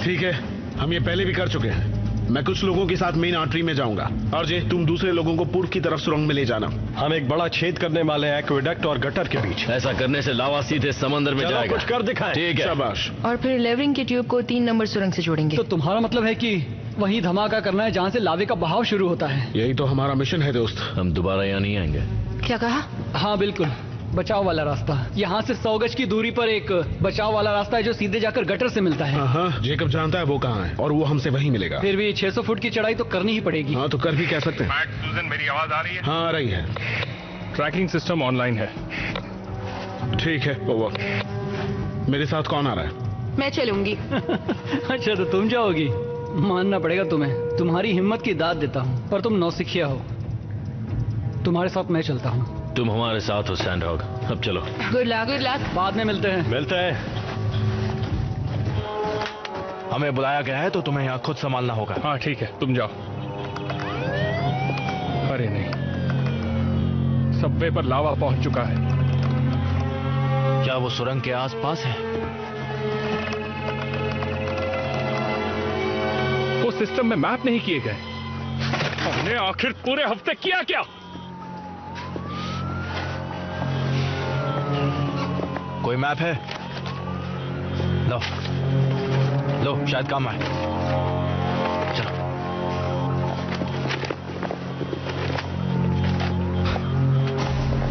ठीक है, हम ये पहले भी कर चुके हैं। मैं कुछ लोगों के साथ मेन आर्टरी में जाऊंगा और जे तुम दूसरे लोगों को पूर्व की तरफ सुरंग में ले जाना। हम एक बड़ा छेद करने वाले हैं एक्वेडक्ट और गटर के बीच। ऐसा करने से लावा सीधे समंदर में जाएगा। कुछ कर दिखाएं। ठीक है। शाबाश। और फिर लेवरिंग की ट्यूब को 3 नंबर सुरंग से जोड़ेंगे। तो तुम्हारा मतलब है कि वहीं धमाका करना है जहाँ से लावे का बहाव शुरू होता है? यही तो हमारा मिशन है दोस्त। हम दोबारा यहाँ नहीं आएंगे। क्या कहा? हाँ बिल्कुल, बचाव वाला रास्ता। यहाँ से 100 गज की दूरी पर एक बचाव वाला रास्ता है जो सीधे जाकर गटर से मिलता है। हाँ, जेकब जानता है वो कहाँ है और वो हमसे वहीं मिलेगा। फिर भी 600 फुट की चढ़ाई तो करनी ही पड़ेगी। हाँ, तो कर भी कह सकते हैं। सूजन, मेरी आवाज आ रही है? हाँ, आ रही है। ट्रैकिंग सिस्टम ऑनलाइन है। ठीक है, ओवर। मेरे साथ कौन आ रहा है? मैं चलूंगी। अच्छा, तो तुम जाओगी? मानना पड़ेगा तुम्हें, तुम्हारी हिम्मत की दाद देता हूँ, पर तुम नौसिखिया हो। तुम्हारे साथ मैं चलता हूँ। तुम हमारे साथ हो सैंडहॉग। अब चलो। Good luck, good luck. बाद में मिलते हैं। मिलते हैं। हमें बुलाया गया है तो तुम्हें यहाँ खुद संभालना होगा। हाँ ठीक है, तुम जाओ। अरे नहीं, सबवे पर लावा पहुंच चुका है। क्या वो सुरंग के आसपास है? वो सिस्टम में मैप नहीं किए गए। हमने आखिर पूरे हफ्ते किया क्या? कोई मैप है? लो लो, शायद काम आए। चलो।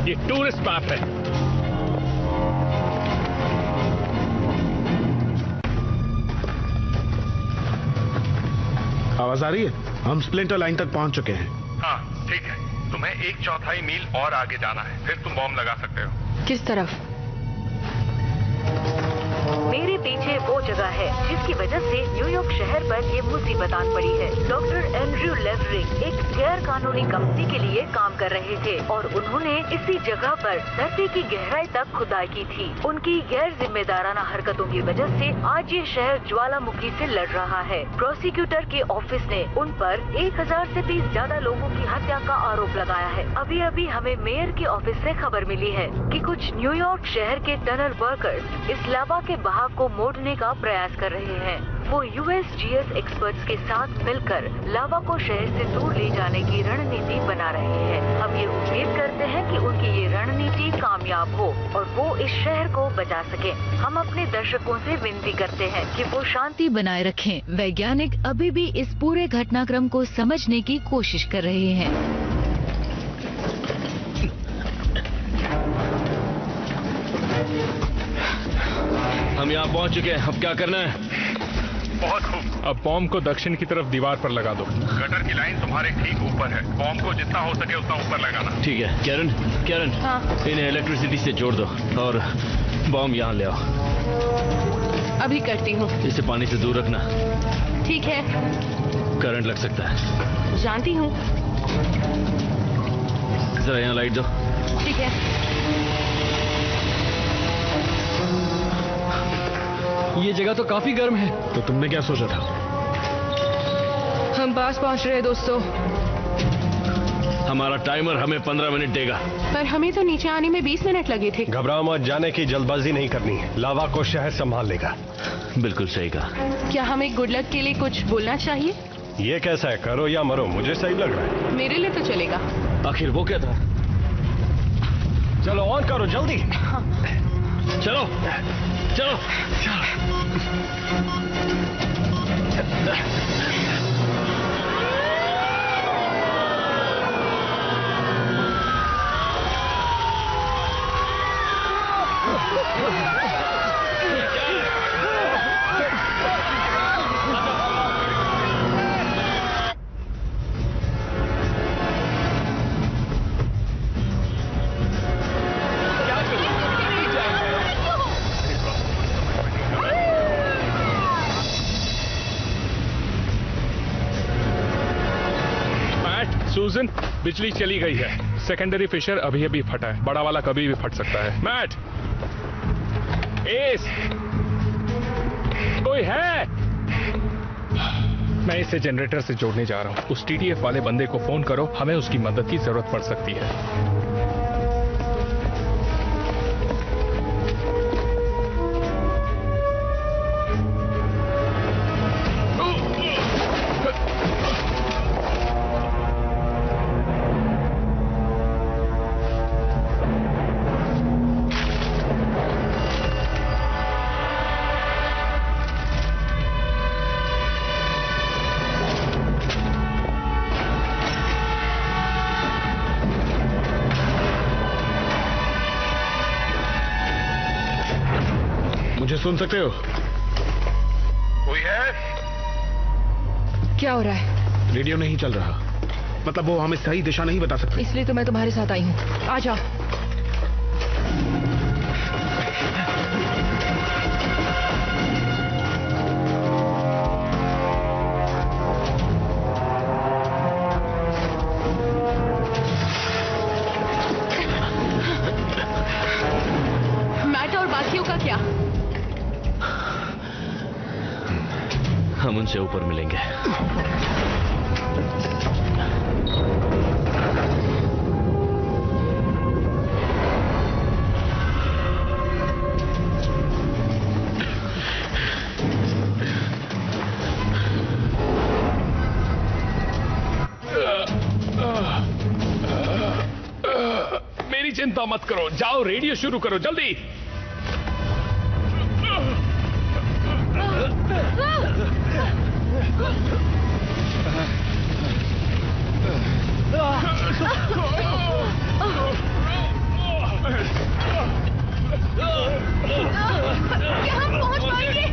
ये टूरिस्ट मैप है। आवाज आ रही है? हम स्प्लिंटर लाइन तक पहुंच चुके हैं। हाँ ठीक है, तुम्हें 1/4 मील और आगे जाना है, फिर तुम बॉम्ब लगा सकते हो। किस तरफ? मेरे पीछे वो जगह है जिसकी वजह से न्यूयॉर्क शहर पर ये मुसीबत आन पड़ी है। डॉक्टर एंड्रयू लेवरिंग एक गैर कानूनी कंपनी के लिए काम कर रहे थे और उन्होंने इसी जगह पर धरती की गहराई तक खुदाई की थी। उनकी गैर जिम्मेदाराना हरकतों की वजह से आज ये शहर ज्वालामुखी से लड़ रहा है। प्रोसिक्यूटर के ऑफिस ने उन पर 1000 से भी ज्यादा लोगों की हत्या का आरोप लगाया है। अभी अभी हमें मेयर के ऑफिस से खबर मिली है कि कुछ न्यूयॉर्क शहर के टनल वर्कर्स इस लावा के बहाव को मोड़ने का प्रयास कर रहे हैं। वो यूएसजीएस एक्सपर्ट्स के साथ मिलकर लावा को शहर से दूर ले जाने की रणनीति बना रहे हैं। हम ये उम्मीद करते हैं कि उनकी ये रणनीति कामयाब हो और वो इस शहर को बचा सके। हम अपने दर्शकों से विनती करते हैं कि वो शांति बनाए रखें। वैज्ञानिक अभी भी इस पूरे घटनाक्रम को समझने की कोशिश कर रहे हैं। हम यहाँ पहुँच चुके हैं, अब क्या करना है? बहुत खूब। अब बॉम्ब को दक्षिण की तरफ दीवार पर लगा दो। गटर की लाइन तुम्हारे ठीक ऊपर है। बॉम्ब को जितना हो सके उतना ऊपर लगाना। ठीक है। कैरन, हाँ। इन्हें इलेक्ट्रिसिटी से जोड़ दो और बॉम्ब यहाँ ले आओ। अभी करती हूँ। इसे पानी से दूर रखना। ठीक है। करंट लग सकता है। जानती हूँ। जरा यहाँ लाइट दो। ठीक है। ये जगह तो काफी गर्म है। तो तुमने क्या सोचा था? हम पास पहुंच रहे हैं दोस्तों। हमारा टाइमर हमें 15 मिनट देगा। पर हमें तो नीचे आने में 20 मिनट लगे थे। घबराओ मत, जाने की जल्दबाजी नहीं करनी है। लावा को शहर संभाल लेगा। बिल्कुल सही कहा। क्या हमें गुड लक के लिए कुछ बोलना चाहिए? ये कैसा है, करो या मरो, मुझे सही लग रहा है। मेरे लिए तो चलेगा। आखिर वो क्या था? चलो ऑन करो जल्दी। चलो चलो सूजन, बिजली चली गई है। सेकेंडरी फिशर अभी अभी फटा है, बड़ा वाला कभी भी फट सकता है। मैट, एस, कोई है? मैं इसे जनरेटर से जोड़ने जा रहा हूं। उस टीटीएफ वाले बंदे को फोन करो, हमें उसकी मदद की जरूरत पड़ सकती है। सुन सकते हो? कोई है? क्या हो रहा है? रेडियो नहीं चल रहा। मतलब वो हमें सही दिशा नहीं बता सकते। इसलिए तो मैं तुम्हारे साथ आई हूँ। आ जाओ। मैट और बाकियों का क्या? हम उनसे ऊपर मिलेंगे। मेरी चिंता मत करो, जाओ रेडियो शुरू करो जल्दी। क्या हम पहुंच पाएंगे?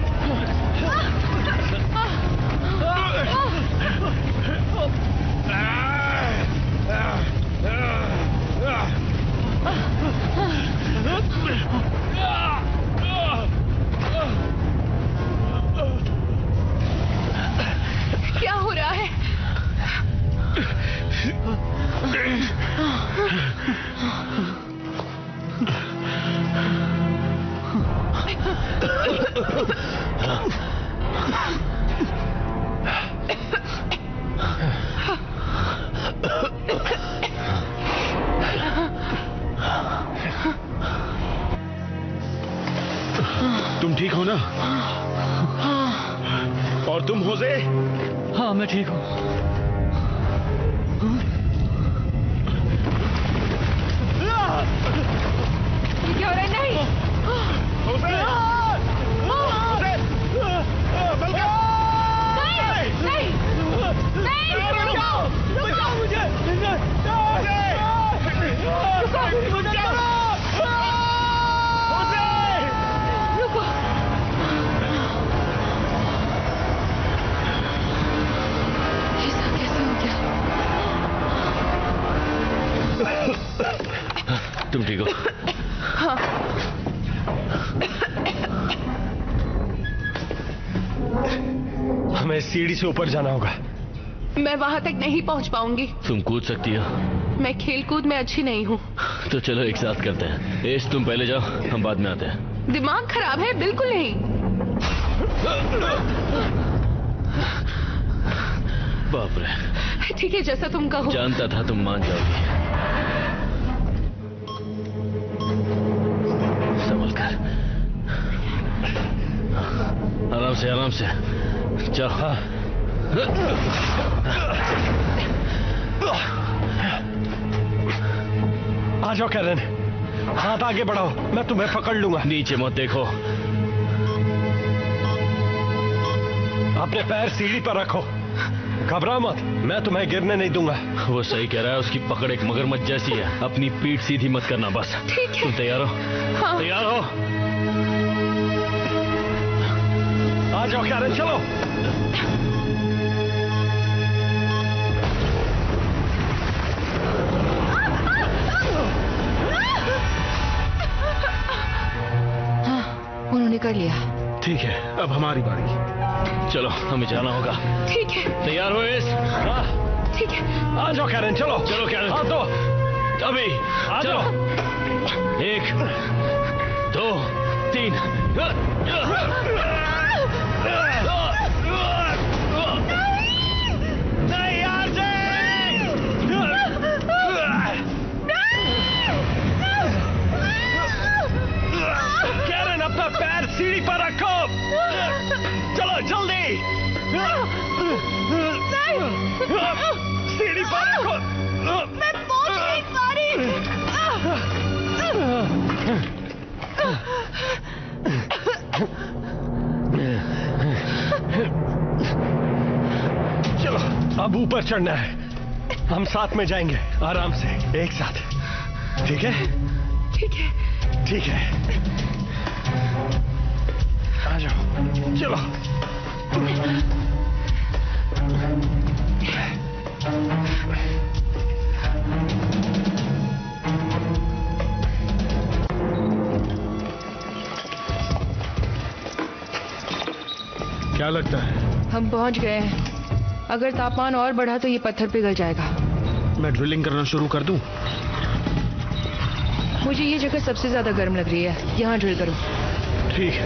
क्या हो रहा है? तुम ठीक हो ना? और तुम होज़े? हाँ मैं ठीक हूँ। क्या हो रहा है? नहीं तुम ठीक हो? हाँ। हमें सीढ़ी से ऊपर जाना होगा। मैं वहां तक नहीं पहुंच पाऊंगी। तुम कूद सकती हो? मैं खेलकूद में अच्छी नहीं हूँ। तो चलो एक साथ करते हैं। एस तुम पहले जाओ, हम बाद में आते हैं। दिमाग खराब है? बिल्कुल नहीं। बाप रे। ठीक है, जैसा तुम कहो। जानता था तुम मान जाओगी। संभल कर, आराम से आराम से चल। आ जाओ कैरन, हाथ आगे बढ़ाओ, मैं तुम्हें पकड़ लूंगा। नीचे मत देखो। अपने पैर सीढ़ी पर रखो, घबरा मत, मैं तुम्हें गिरने नहीं दूंगा। वो सही कह रहा है, उसकी पकड़ एक मगरमच्छ जैसी है। अपनी पीठ सीधी मत करना बस। ठीक है। तुम तैयार हो? हाँ। तैयार हो? आ जाओ कैरन, चलो। हाँ, उन्होंने कर लिया। ठीक है, अब हमारी बारी। चलो, हमें जाना होगा। ठीक है। तैयार हो इस? ठीक है। आ जाओ कैरन, चलो। चलो कैरन। हाथ दो। अभी आ चलो। 1 2 3। नहीं आरजे! कैरन, अपना पैर सीढ़ी पर रखो। चलो जल्दी। सीढ़ी पर रखो। मैं पहुंच नहीं पा रही। चलो, अब ऊपर चढ़ना है। हम साथ में जाएंगे, आराम से, एक साथ। ठीक है? ठीक है। ठीक है, आ जाओ, चलो। क्या लगता है? हम पहुंच गए हैं। अगर तापमान और बढ़ा तो ये पत्थर पिघल जाएगा। मैं ड्रिलिंग करना शुरू कर दूं? मुझे ये जगह सबसे ज्यादा गर्म लग रही है, यहाँ ड्रिल करो। ठीक है।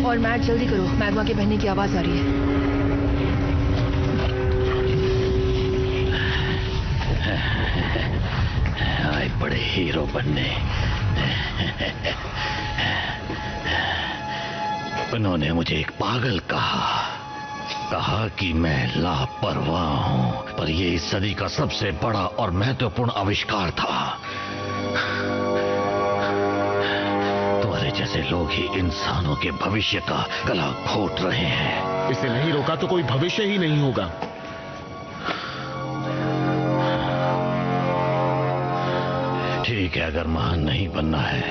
और मैट जल्दी करो, मैग्मा के बहने की आवाज आ रही है। आए बड़े हीरो बनने। उन्होंने मुझे एक पागल कहा कि मैं लापरवाह हूं, पर ये इस सदी का सबसे बड़ा और महत्वपूर्ण आविष्कार था। तुम्हारे जैसे लोग ही इंसानों के भविष्य का गला घोट रहे हैं। इसे नहीं रोका तो कोई भविष्य ही नहीं होगा। ठीक है, अगर महान नहीं बनना है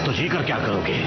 तो जीकर क्या करोगे?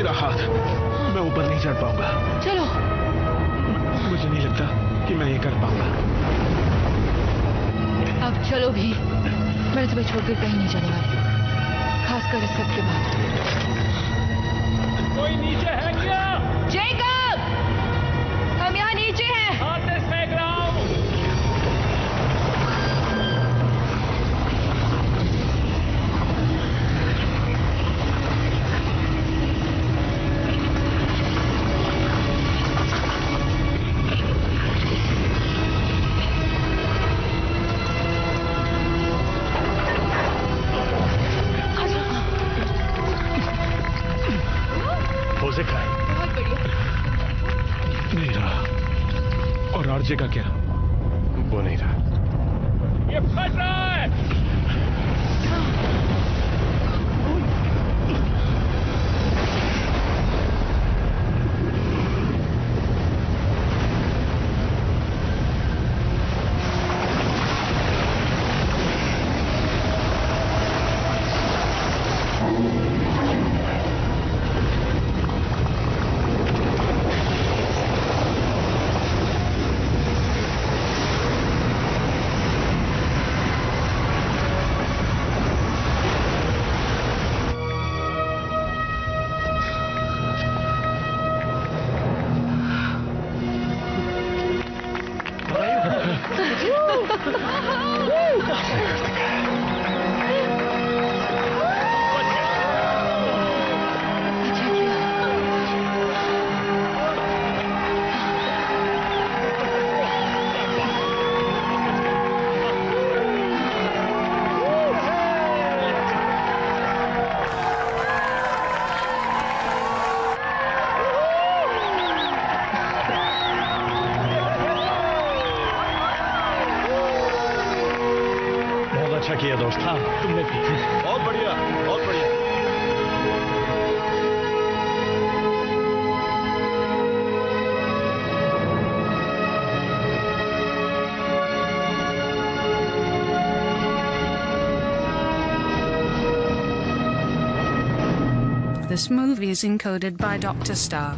मेरा हाथ, मैं ऊपर नहीं चढ़ पाऊंगा। चलो। मुझे नहीं लगता कि मैं ये कर पाऊंगा। अब चलो भी, मैं तुम्हें छोड़कर कहीं नहीं जाने वाली, खासकर इस सब के बाद। कोई नीचे है क्या? जेकब, हम यहाँ नीचे हैं। हाथ से फेंक रहा हूँ। होज़े का है? बहुत बढ़िया। नहीं रहा। और आरजे का क्या? वो नहीं रहा। ये फट रहा है। अच्छा किया दोस्त। हाँ, तुमने भी। बहुत बढ़िया, बहुत बढ़िया। This movie is encoded by Dr. Star.